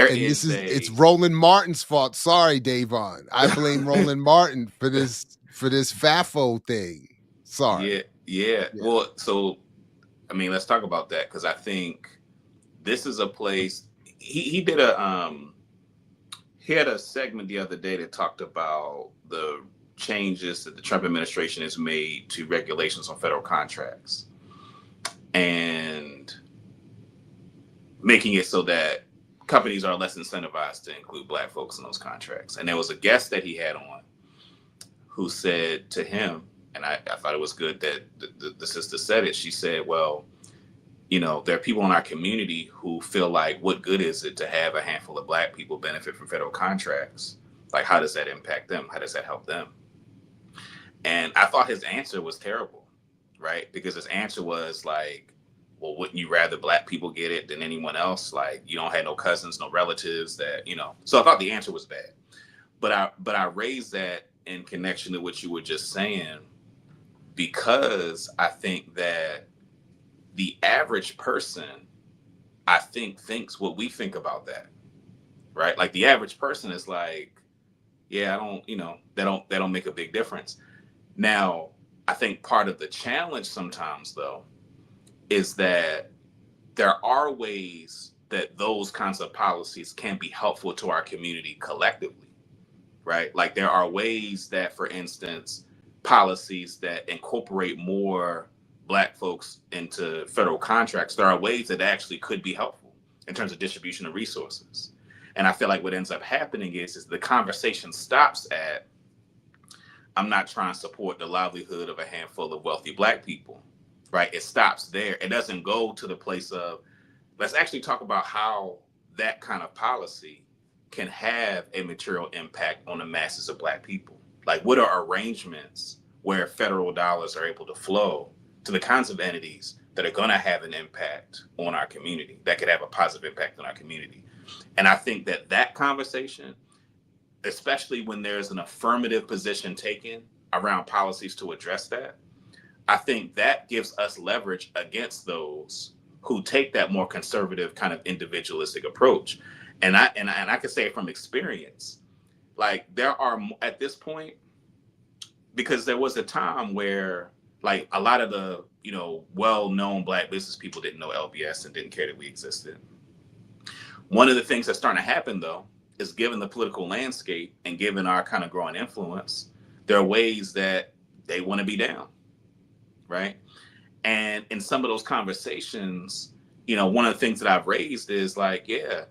and is it's a Roland Martin's fault. Sorry, Dayvon. I blame Roland Martin for this FAFO thing. Sorry. yeah. Yeah. Well, so I mean, let's talk about that, because I think this is a place he did he had a segment the other day that talked about the changes that the Trump administration has made to regulations on federal contracts and making it so that companies are less incentivized to include Black folks in those contracts. And there was a guest that he had on who said to him, and I thought it was good that the sister said it. She said, well, there are people in our community who feel like, what good is it to have a handful of Black people benefit from federal contracts? Like, how does that impact them? How does that help them? And I thought his answer was terrible, right? Because his answer was like, well, wouldn't you rather Black people get it than anyone else? Like, you don't have no cousins, no relatives So I thought the answer was bad. But I raised that in connection to what you were just saying, because I think that the average person, I think, thinks what we think about that, right? Like, the average person is like, yeah, I don't, that don't make a big difference. Now, I think part of the challenge sometimes, though, is that there are ways that those kinds of policies can be helpful to our community collectively, right? Like, there are ways that, for instance, policies that incorporate more Black folks into federal contracts, there are ways that actually could be helpful in terms of distribution of resources. And I feel like what ends up happening is the conversation stops at, I'm not trying to support the livelihood of a handful of wealthy Black people, right? It stops there. It doesn't go to the place of, let's actually talk about how that kind of policy can have a material impact on the masses of Black people. Like, what are arrangements where federal dollars are able to flow to the kinds of entities that are going to have an impact on our community, that could have a positive impact on our community? And I think that conversation, especially when there's an affirmative position taken around policies to address that, I think that gives us leverage against those who take that more conservative kind of individualistic approach. And I can say it from experience, like, there are at this point, because there was a time where, like, a lot of the well-known Black business people didn't know LBS and didn't care that we existed. One of the things that's starting to happen, though, is, given the political landscape and given our kind of growing influence, there are ways that they want to be down, right? And in some of those conversations, one of the things that I've raised is like, yeah,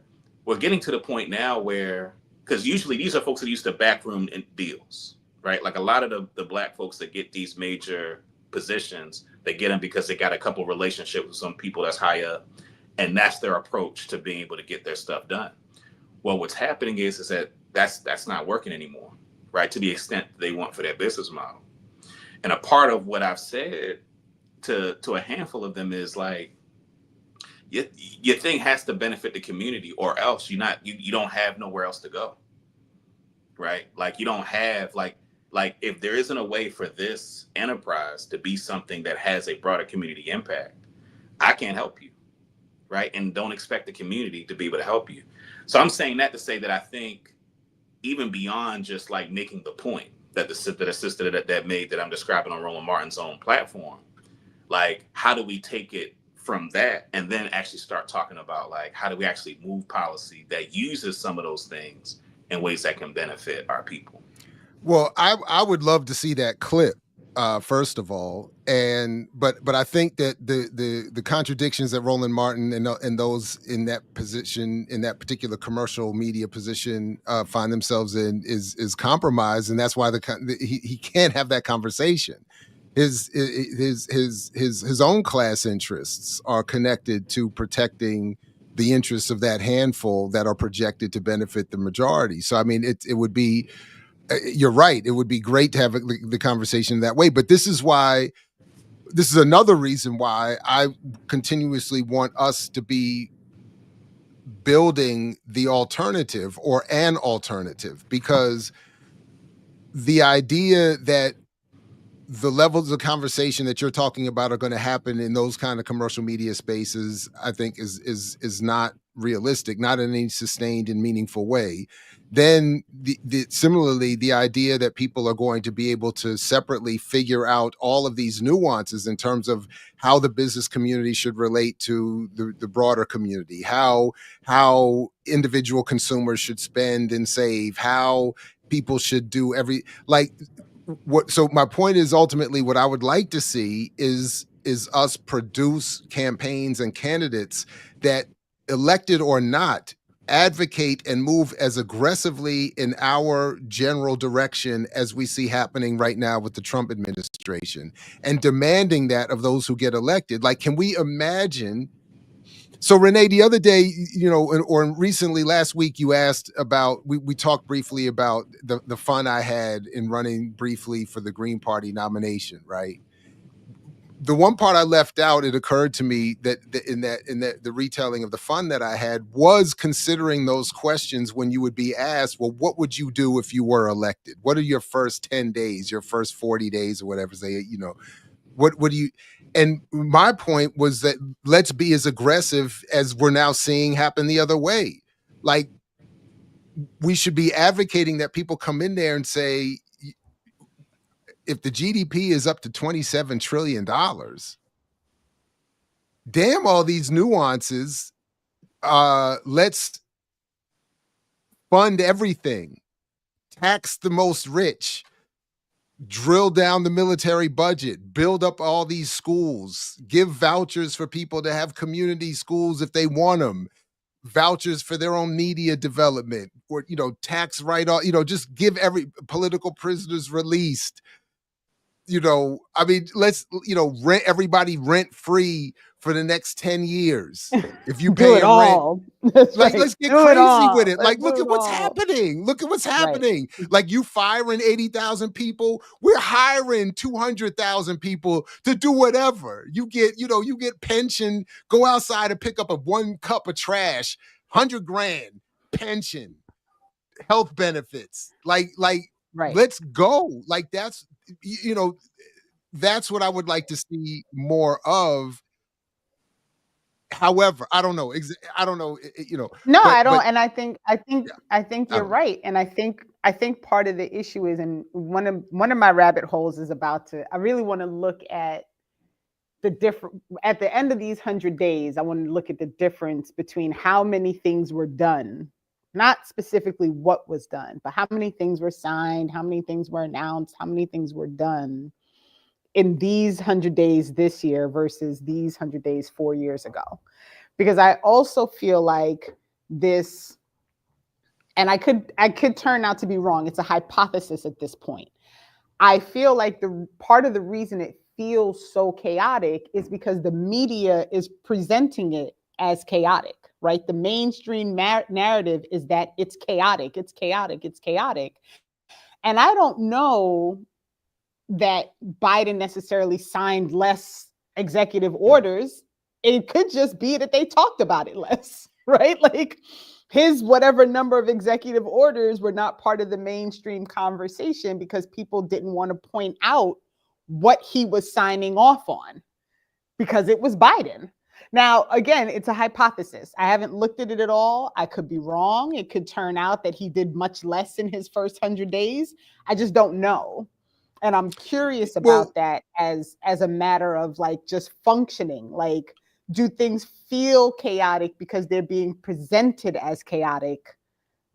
we're getting to the point now where, because usually these are folks that used to backroom in deals, right? Like, a lot of the Black folks that get these major positions, they get them because they got a couple relationships with some people that's high up, and that's their approach to being able to get their stuff done. Well, what's happening is that that's not working anymore, right? To the extent they want for their business model. And a part of what I've said to a handful of them is like, your thing has to benefit the community, or else you don't have nowhere else to go, right? Like, you don't have, like Like, if there isn't a way for this enterprise to be something that has a broader community impact, I can't help you, right? And don't expect the community to be able to help you. So I'm saying that to say that I think even beyond just like making the point that the sister that made that I'm describing on Roland Martin's own platform, like, how do we take it from that and then actually start talking about, like, how do we actually move policy that uses some of those things in ways that can benefit our people? Well, I would love to see that clip, first of all, but I think that the contradictions that Roland Martin and those in that position, in that particular commercial media position, find themselves in is compromised, and that's why he can't have that conversation. His own class interests are connected to protecting the interests of that handful that are projected to benefit the majority. So I mean, it would be. You're right. It would be great to have the conversation that way. But this is another reason why I continuously want us to be building the alternative or an alternative, because the idea that the levels of conversation that you're talking about are going to happen in those kind of commercial media spaces, I think is not realistic, not in any sustained and meaningful way. Then similarly, the idea that people are going to be able to separately figure out all of these nuances in terms of how the business community should relate to the broader community, how individual consumers should spend and save, how people should do so my point is, ultimately what I would like to see is us produce campaigns and candidates that, elected or not, advocate and move as aggressively in our general direction as we see happening right now with the Trump administration, and demanding that of those who get elected. Like, can we imagine? So Renee, the other day, or recently last week, you asked about, we talked briefly about the fun I had in running briefly for the Green Party nomination, right? The one part I left out, it occurred to me that in the retelling of the fun that I had was considering those questions when you would be asked, well, what would you do if you were elected? What are your first 10 days, your first 40 days or whatever, what do you, and my point was that let's be as aggressive as we're now seeing happen the other way. Like, we should be advocating that people come in there and say, if the GDP is up to $27 trillion, damn all these nuances, let's fund everything, tax the most rich, drill down the military budget, build up all these schools, give vouchers for people to have community schools if they want them, vouchers for their own media development, or, tax write-off, just give every political prisoners released. I mean, let's, rent everybody rent free for the next 10 years. If you pay do it all. Like, right. Let's get crazy with it. Like, look at what's happening. Look at what's happening. Right. Like, you firing 80,000 people. We're hiring 200,000 people to do whatever. You get pension, go outside and pick up a 1 cup of trash, $100,000 pension, health benefits. Like, right. Let's go. Like, that's what I would like to see more of. However, I don't know. No, I don't. And I think you're right. And I think part of the issue is, and one of my rabbit holes is I really want to look at at the end of these 100 days, I want to look at the difference between how many things were done, not specifically what was done, but how many things were signed, how many things were announced, how many things were done in these 100 days this year versus these 100 days 4 years ago. Because I also feel like this, and I could turn out to be wrong, it's a hypothesis at this point. I feel like the part of the reason it feels so chaotic is because the media is presenting it as chaotic, right? The mainstream narrative is that it's chaotic, it's chaotic, it's chaotic. And I don't know that Biden necessarily signed less executive orders. It could just be that they talked about it less, right? Like, his whatever number of executive orders were not part of the mainstream conversation because people didn't want to point out what he was signing off on because it was Biden. Now, again, it's a hypothesis. I haven't looked at it at all. I could be wrong. It could turn out that he did much less in his first 100 days. I just don't know. And I'm curious about that as a matter of like just functioning. Like, do things feel chaotic because they're being presented as chaotic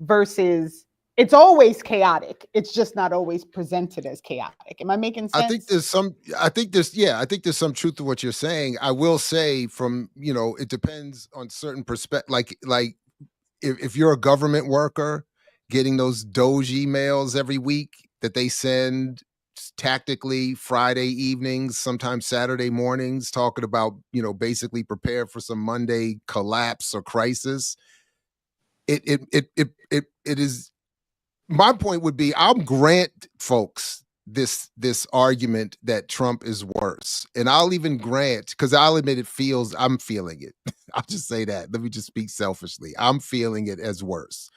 versus it's always chaotic. It's just not always presented as chaotic. Am I making sense? I think there's some truth to what you're saying. I will say from, it depends on certain perspective. Like if you're a government worker getting those Doge emails every week that they send tactically Friday evenings, sometimes Saturday mornings, talking about, basically prepare for some Monday collapse or crisis. It is, my point would be, I'll grant folks this argument that Trump is worse. And I'll even grant, because I'll admit I'm feeling it. I'll just say that. Let me just speak selfishly. I'm feeling it as worse.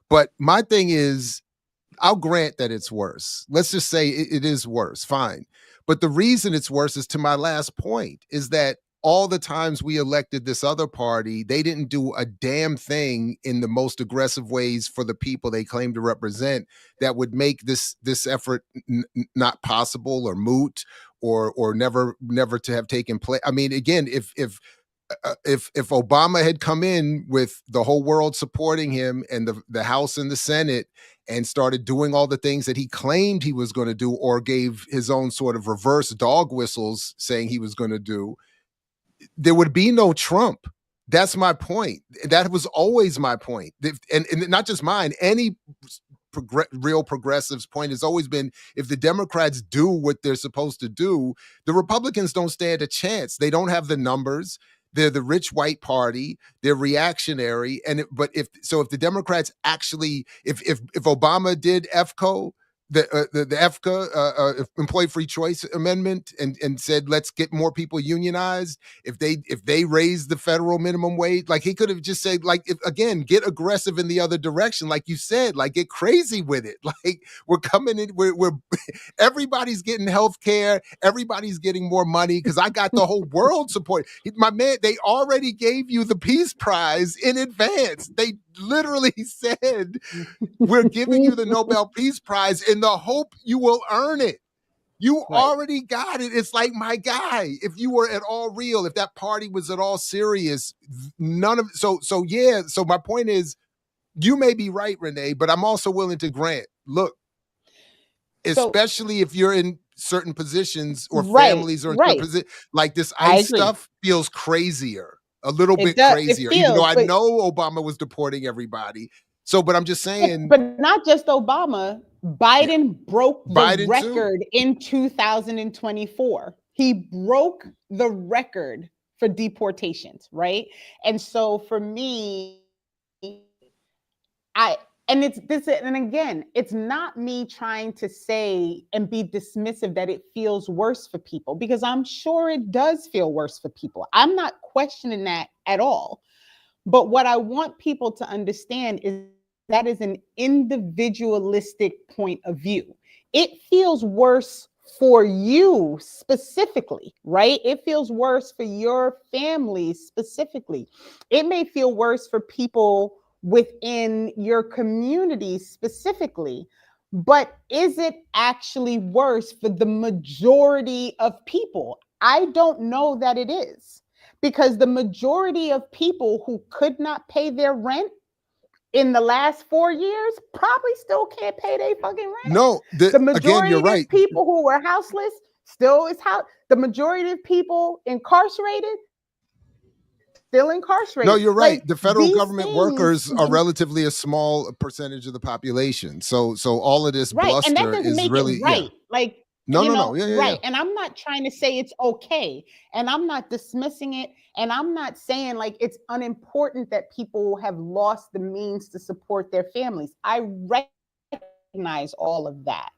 But my thing is, I'll grant that it's worse. Let's just say it is worse. Fine. But the reason it's worse is, to my last point, is that all the times we elected this other party, they didn't do a damn thing in the most aggressive ways for the people they claim to represent that would make this effort not possible or moot or never to have taken place. I mean, again, if Obama had come in with the whole world supporting him and the House and the Senate and started doing all the things that he claimed he was going to do, or gave his own sort of reverse dog whistles saying he was going to do, there would be no Trump. That's my point. That was always my point. And not just mine, any real progressives' point has always been, if the Democrats do what they're supposed to do, the Republicans don't stand a chance. They don't have the numbers. They're the rich white party. They're reactionary. But if the Democrats actually, if Obama did EFCO, the EFCA, Employee Free Choice Amendment, and said, let's get more people unionized, if they raise the federal minimum wage, like, he could have just said, like, again, get aggressive in the other direction, like you said, like, get crazy with it. Like, we're coming in, we're everybody's getting health care, everybody's getting more money, because I got the whole world support. My man, they already gave you the Peace Prize in advance. They literally said, we're giving you the Nobel Peace Prize in the hope you will earn it. You already got it. It's like, my guy, if you were at all real, if that party was at all serious, none of so my point is, you may be right, Renee, but I'm also willing to grant, look, especially if you're in certain positions or families or in certain positions, like this ICE stuff feels crazier. A little bit crazier, even though I know Obama was deporting everybody. So, but I'm just saying. But not just Obama. Biden broke the record in 2024. He broke the record for deportations, right? And so for me, and again, it's not me trying to say and be dismissive that it feels worse for people, because I'm sure it does feel worse for people. I'm not questioning that at all. But what I want people to understand is that is an individualistic point of view. It feels worse for you specifically, right? It feels worse for your family specifically. It may feel worse for people within your community specifically, but is it actually worse for the majority of people? I don't know that it is, because the majority of people who could not pay their rent in the last 4 years probably still can't pay their fucking rent. No, the majority again, of people who were houseless still is house. The majority of people incarcerated still incarcerated. No, you're right. Like, the federal government workers are relatively a small percentage of the population. So all of this bluster and that doesn't is make really it right. Yeah. Like, No. Right. And I'm not trying to say it's okay. And I'm not dismissing it. And I'm not saying like it's unimportant that people have lost the means to support their families. I recognize all of that.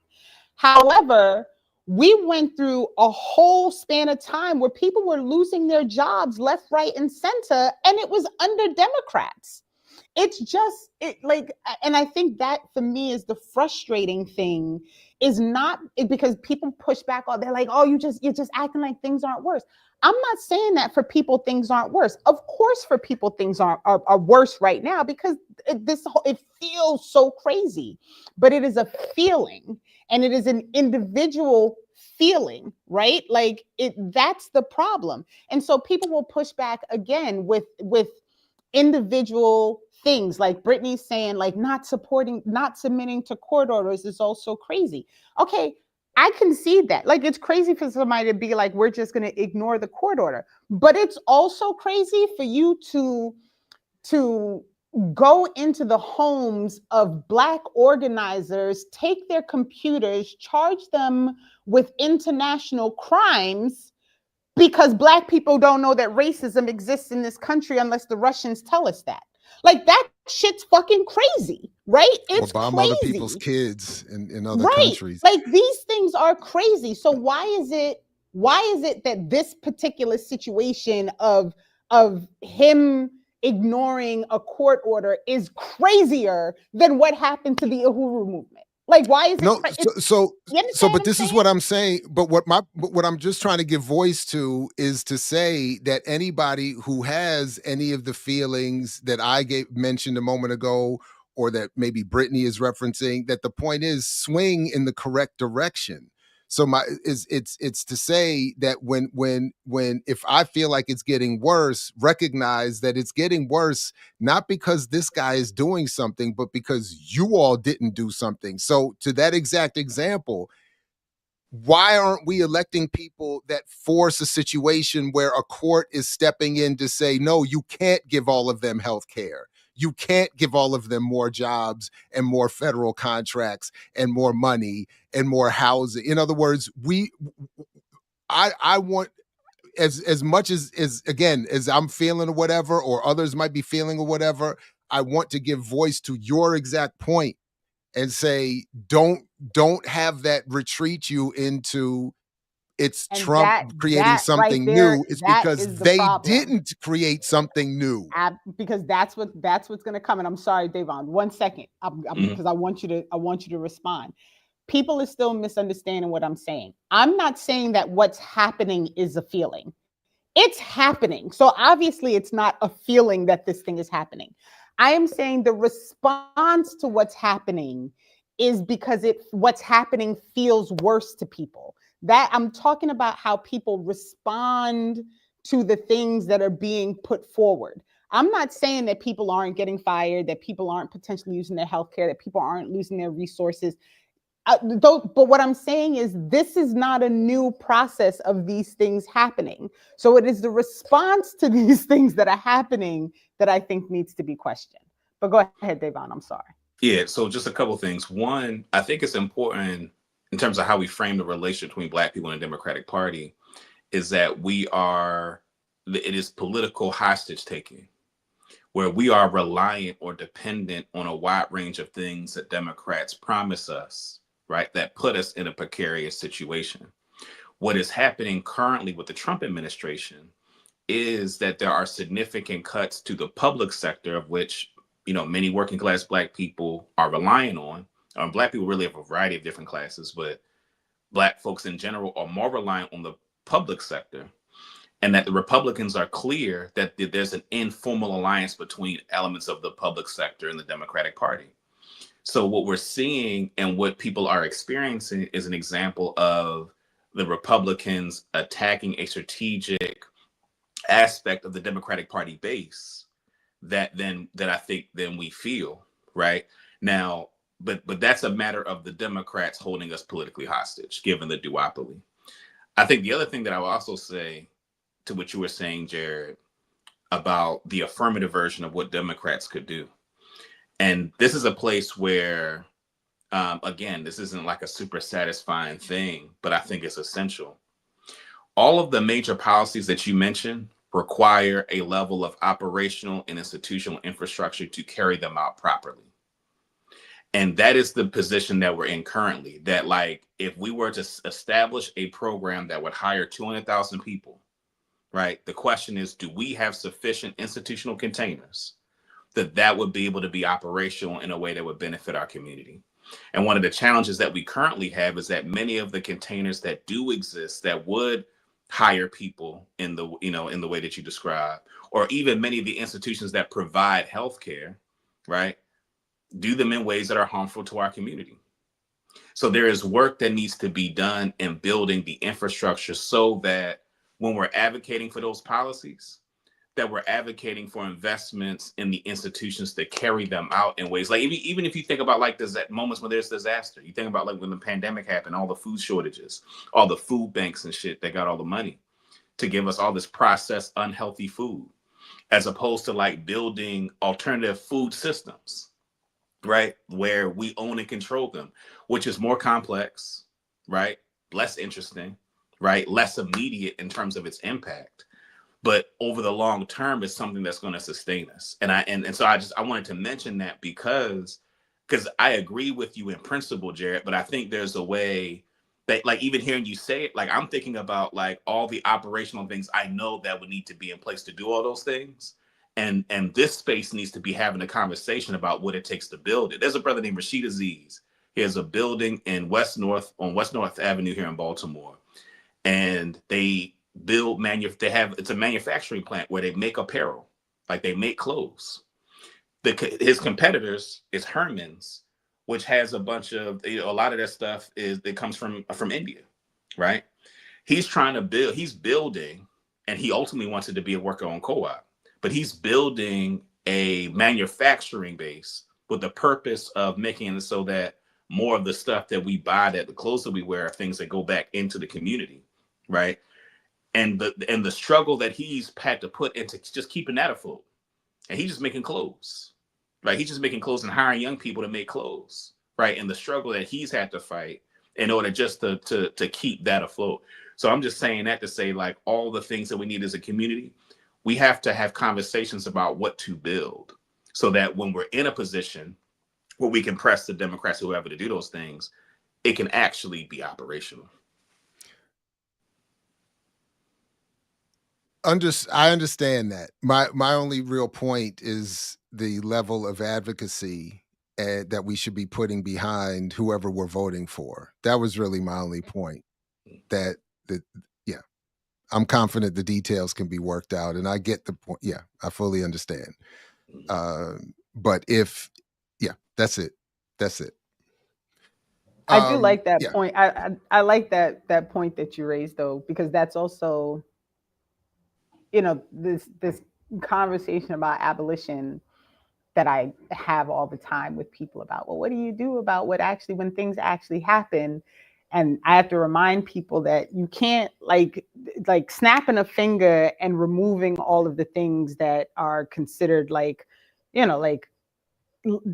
However, we went through a whole span of time where people were losing their jobs left, right, and center, and it was under Democrats. It's just and I think that for me is the frustrating thing, is not because people push back all, they're like, oh, you're just acting like things aren't worse. I'm not saying that for people things aren't worse. Of course, for people things are worse right now, because it feels so crazy, but it is a feeling, and it is an individual feeling, right? Like that's the problem. And so people will push back again with individual things, like Brittany's saying, like not submitting to court orders is also crazy. Okay, I concede that. Like, it's crazy for somebody to be like, we're just going to ignore the court order. But it's also crazy for you to go into the homes of Black organizers, take their computers, charge them with international crimes, because Black people don't know that racism exists in this country unless the Russians tell us that. Like, that shit's fucking crazy, right? Or It's bomb other people's crazy. kids in other Right. countries. Like, these things are crazy. So why is it that this particular situation of him ignoring a court order is crazier than what happened to the Uhuru movement? Like, why is it No, you understand but what this I'm is saying? what I'm saying. But what I'm just trying to give voice to is to say that anybody who has any of the feelings that I mentioned a moment ago, or that maybe Brittany is referencing, that the point is swing in the correct direction. So it's to say that when if I feel like it's getting worse, recognize that it's getting worse not because this guy is doing something, but because you all didn't do something. So to that exact example, why aren't we electing people that force a situation where a court is stepping in to say, no, you can't give all of them health care. You can't give all of them more jobs and more federal contracts and more money and more housing. In other words, I want, as much as again, as I'm feeling or whatever, or others might be feeling or whatever, I want to give voice to your exact point and say, don't have that retreat you into it's And Trump creating that right something there, new. It's that because is the they problem. didn't create something new. Because that's what's going to come. And I'm sorry, Dayvon, 1 second, because I want you to respond. People are still misunderstanding what I'm saying. I'm not saying that what's happening is a feeling. It's happening. So obviously it's not a feeling that this thing is happening. I am saying the response to what's happening is because what's happening feels worse to people. That I'm talking about how people respond to the things that are being put forward. I'm not saying that people aren't getting fired, that people aren't potentially losing their health care, that people aren't losing their resources. But what I'm saying is this is not a new process of these things happening. So it is the response to these things that are happening that I think needs to be questioned. But go ahead, Dayvon. I'm sorry. Yeah, so just a couple things. One, I think it's important in terms of how we frame the relationship between Black people and the Democratic Party, is that it is political hostage taking, where we are reliant or dependent on a wide range of things that Democrats promise us, right, that put us in a precarious situation. What is happening currently with the Trump administration is that there are significant cuts to the public sector, of which many working class Black people are relying on. Black people really have a variety of different classes, but Black folks in general are more reliant on the public sector. And that the Republicans are clear that there's an informal alliance between elements of the public sector and the Democratic Party. So what we're seeing and what people are experiencing is an example of the Republicans attacking a strategic aspect of the Democratic Party base that I think then we feel right now. But that's a matter of the Democrats holding us politically hostage, given the duopoly. I think the other thing that I will also say to what you were saying, Jared, about the affirmative version of what Democrats could do. And this is a place where, again, this isn't like a super satisfying thing, but I think it's essential. All of the major policies that you mentioned require a level of operational and institutional infrastructure to carry them out properly. And that is the position that we're in currently, that like, if we were to establish a program that would hire 200,000 people, right? The question is, do we have sufficient institutional containers that would be able to be operational in a way that would benefit our community. And one of the challenges that we currently have is that many of the containers that do exist that would hire people in the, you know, in the way that you describe, or even many of the institutions that provide healthcare, right, do them in ways that are harmful to our community. So there is work that needs to be done in building the infrastructure so that when we're advocating for those policies, that we're advocating for investments in the institutions to carry them out in ways like, even if you think about like this at moments when there's disaster, you think about like when the pandemic happened, all the food shortages, all the food banks and shit that got all the money to give us all this processed unhealthy food, as opposed to like building alternative food systems, right, where we own and control them, which is more complex, right, less interesting, right, less immediate in terms of its impact, but over the long term is something that's going to sustain us. And so I wanted to mention that because I agree with you in principle, Jared, but I think there's a way that, like, even hearing you say it, like, I'm thinking about like all the operational things I know that would need to be in place to do all those things. And this space needs to be having a conversation about what it takes to build it. There's a brother named Rashid Aziz. He has a building in West North Avenue here in Baltimore. And they it's a manufacturing plant where they make apparel, like they make clothes. His competitors is Herman's, which has a bunch of, you know, a lot of that stuff that comes from India, right? He's building, and he ultimately wants it to be a worker-owned co-op, but he's building a manufacturing base with the purpose of making it so that more of the stuff that we buy, that the clothes that we wear, are things that go back into the community, right? And the struggle that he's had to put into just keeping that afloat. And he's just making clothes, right? He's just making clothes and hiring young people to make clothes, right? And the struggle that he's had to fight in order just to keep that afloat. So I'm just saying that to say, like, all the things that we need as a community, we have to have conversations about what to build so that when we're in a position where we can press the Democrats, whoever, to do those things, it can actually be operational. I understand that. My only real point is the level of advocacy that we should be putting behind whoever we're voting for. That was really my only point. That yeah, I'm confident the details can be worked out, and I get the point. Yeah, I fully understand. But that's it. That's it. I do like that yeah. point. I like that point that you raised, though, because that's also, you know, this conversation about abolition that I have all the time with people about, well, what do you do about when things actually happen? And I have to remind people that you can't like snapping a finger and removing all of the things that are considered like, you know, like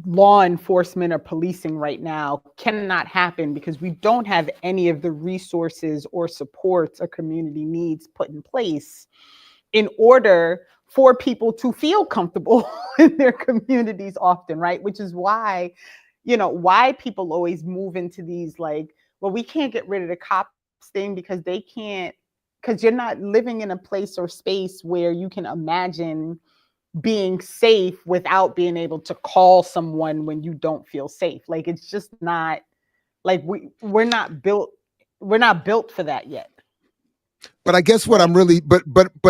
law enforcement or policing right now cannot happen because we don't have any of the resources or supports a community needs put in place in order for people to feel comfortable in their communities often, right? Which is why, you know, why people always move into these like, well, we can't get rid of the cops thing because you're not living in a place or space where you can imagine being safe without being able to call someone when you don't feel safe. Like, it's just not, like, we're not built for that yet. But I guess what I'm really, but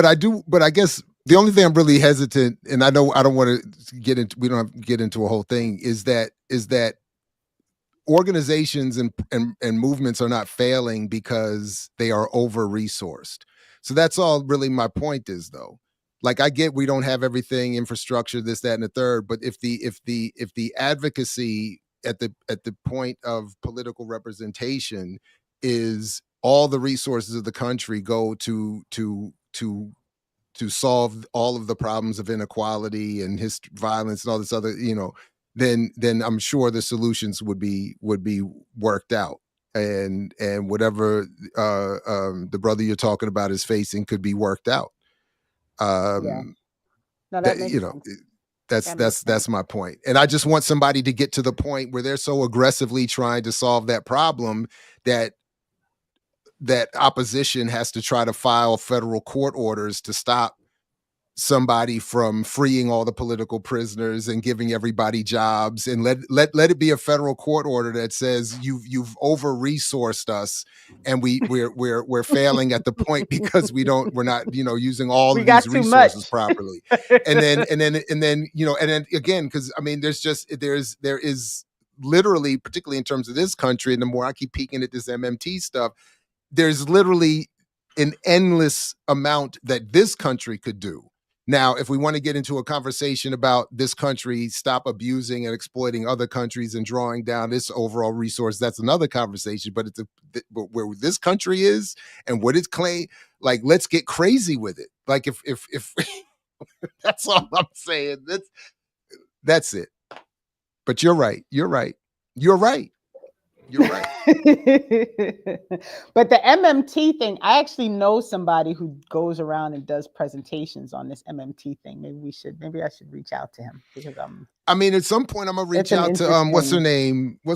I guess the only thing I'm really hesitant, and I know I don't want to get into, we don't have to get into a whole thing, is that organizations and movements are not failing because they are over resourced. So that's all really my point is, though. Like, I get we don't have everything, infrastructure, this, that, and the third, but if the advocacy at the point of political representation is all the resources of the country go to solve all of the problems of inequality and violence and all this other, you know, then I'm sure the solutions would be worked out, and whatever the brother you're talking about is facing could be worked out. Yeah. No, that makes you know, sense. that's my point. And I just want somebody to get to the point where they're so aggressively trying to solve that problem that opposition has to try to file federal court orders to stop somebody from freeing all the political prisoners and giving everybody jobs, and let it be a federal court order that says you've over-resourced us, and we're failing at the point because we're not, you know, using all We of these got too much. resources properly. And then, you know, and then again, because I mean, there is literally, particularly in terms of this country, and the more I keep peeking at this MMT stuff, there's literally an endless amount that this country could do. Now, if we want to get into a conversation about this country stop abusing and exploiting other countries and drawing down this overall resource, that's another conversation. But but where this country is and what it's claimed, like, let's get crazy with it. Like, if that's all I'm saying. That's it. But you're right. You're right. You're right. You're right. But the MMT thing, I actually know somebody who goes around and does presentations on this MMT thing. Maybe I should reach out to him, because I mean, at some point I'm gonna reach out to what's her name? I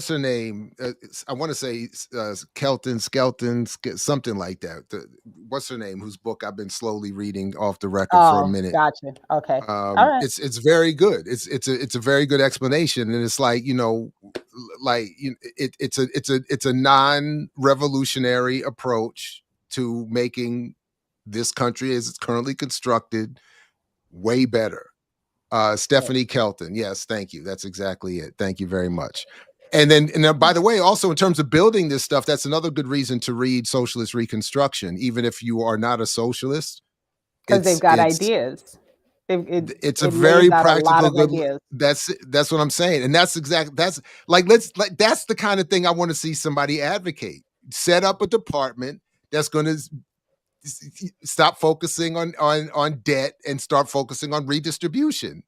want to say Skelton, something like that. What's her name? Whose book I've been slowly reading off the record for a minute. Gotcha. Okay. All right. It's very good. It's a very good explanation, and it's like, you know, like, it's a non-revolutionary approach to making this country as it's currently constructed way better. Stephanie Kelton. Yes, thank you. That's exactly it. Thank you very much. And then, by the way, also in terms of building this stuff, that's another good reason to read Socialist Reconstruction, even if you are not a socialist. Because they've got ideas. It's a very practical, good. That's what I'm saying, and that's the kind of thing I want to see somebody advocate. Set up a department that's going to stop focusing on debt and start focusing on redistribution.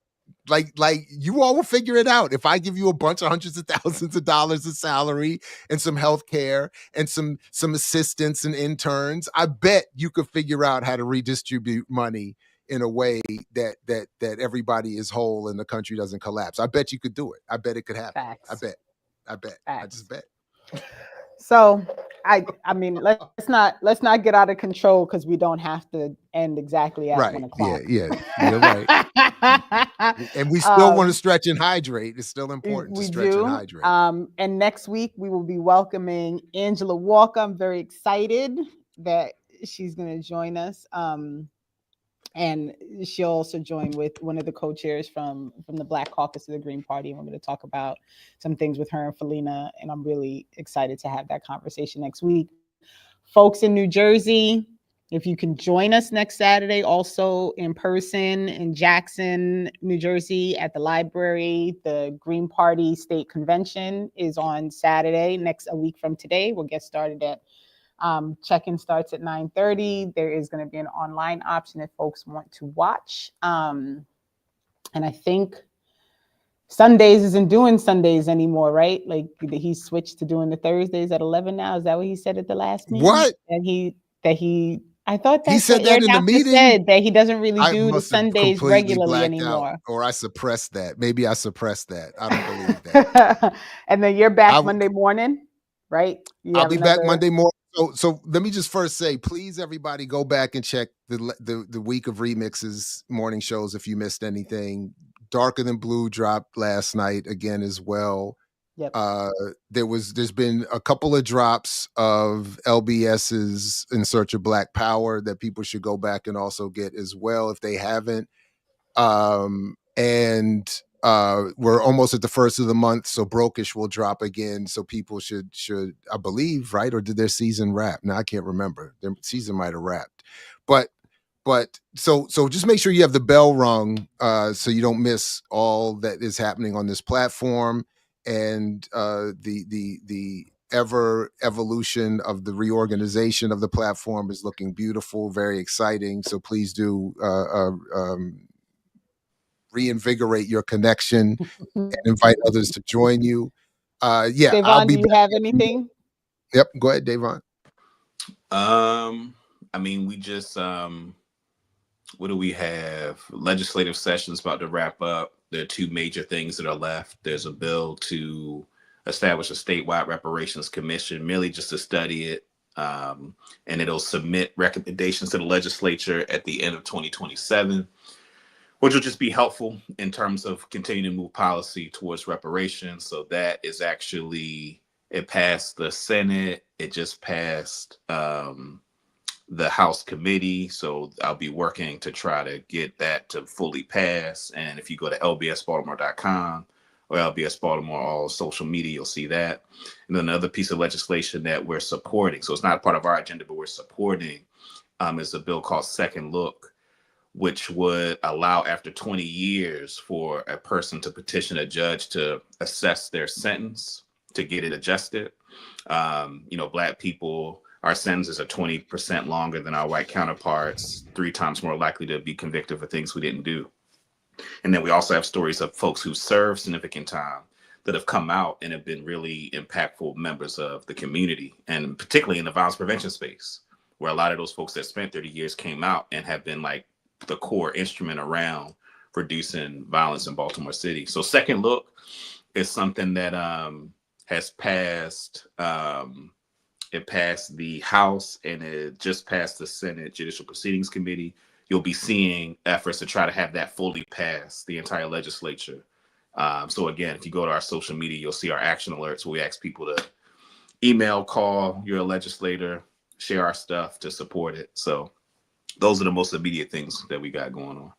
Like you all will figure it out. If I give you a bunch of hundreds of thousands of dollars of salary and some health care and some assistants and interns, I bet you could figure out how to redistribute money in a way that everybody is whole and the country doesn't collapse. I bet you could do it. I bet it could happen. Facts. I bet. Facts. I just bet. So I mean, let's not get out of control, because we don't have to end exactly at 1 o'clock. Yeah, you're right. And we still want to stretch and hydrate. It's still important to stretch and hydrate. And next week we will be welcoming Angela Walker. I'm very excited that she's going to join us. And she'll also join with one of the co-chairs from the Black Caucus of the Green Party. And we're going to talk about some things with her and Felina. And I'm really excited to have that conversation next week. Folks in New Jersey, if you can join us next Saturday, also in person in Jackson, New Jersey at the library. The Green Party State Convention is on Saturday, a week from today. We'll get started at check-in starts at 9:30. There is going to be an online option if folks want to watch. And I think Sundays isn't doing Sundays anymore, right? Like, he switched to doing the Thursdays at 11 now. Is that what he said at the last meeting? What? I thought that he said that in the meeting. Said that he doesn't really do the Sundays regularly anymore. Out, or I suppressed that. Maybe I suppressed that. I don't believe that. And then you're back Monday morning, right? I'll be back Monday morning. So let me just first say, please, everybody, go back and check the week of remixes morning shows if you missed anything. Darker Than Blue dropped last night again as well. Yep. There's been a couple of drops of LBS's In Search of Black Power that people should go back and also get as well if they haven't. And we're almost at the first of the month, so Brokish will drop again. So people should, I believe, right? Or did their season wrap? Now I can't remember. Their season might have wrapped, but so just make sure you have the bell rung, so you don't miss all that is happening on this platform, and the evolution of the reorganization of the platform is looking beautiful, very exciting. So please do reinvigorate your connection and invite others to join you. Dayvon, I'll be do you have anything? Yep, go ahead, Dayvon. I mean, we just what do we have? Legislative sessions about to wrap up. There are two major things that are left. There's a bill to establish a statewide reparations commission, merely just to study it, and it'll submit recommendations to the legislature at the end of 2027. which will just be helpful in terms of continuing to move policy towards reparations. So that is actually, it passed the Senate. It just passed the House committee. So I'll be working to try to get that to fully pass. And if you go to lbsbaltimore.com or LBS Baltimore, all social media, you'll see that. And then another piece of legislation that we're supporting, so it's not part of our agenda, but we're supporting, is a bill called Second Look, which would allow after 20 years for a person to petition a judge to assess their sentence, to get it adjusted. Black people, our sentences are 20% longer than our white counterparts, 3 times more likely to be convicted for things we didn't do. And then we also have stories of folks who served significant time that have come out and have been really impactful members of the community, and particularly in the violence prevention space, where a lot of those folks that spent 30 years came out and have been like the core instrument around reducing violence in Baltimore City. So Second Look is something that has passed. It passed the House and it just passed the Senate Judicial Proceedings Committee. You'll be seeing efforts to try to have that fully pass the entire legislature. So again, if you go to our social media, you'll see our action alerts where we ask people to email, call, you're a legislator, share our stuff to support it. So those are the most immediate things that we got going on.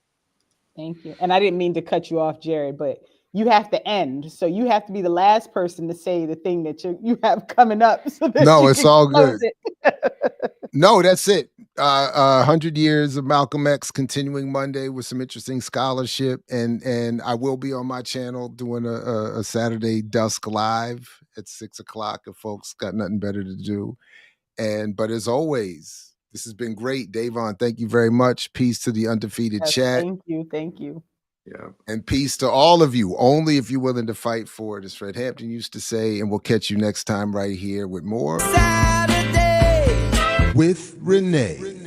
Thank you. And I didn't mean to cut you off, Jared, but you have to end. So you have to be the last person to say the thing that you have coming up. So that No, you it's can all close good. it. No, that's it. 100 years of Malcolm X continuing Monday with some interesting scholarship. And I will be on my channel doing a Saturday dusk live at 6 o'clock if folks got nothing better to do. But as always, this has been great. Dayvon, thank you very much. Peace to the undefeated Yes, chat. Thank you. Thank you. Yeah. And peace to all of you. Only if you're willing to fight for it, as Fred Hampton used to say. And we'll catch you next time right here with more Saturday with Renee.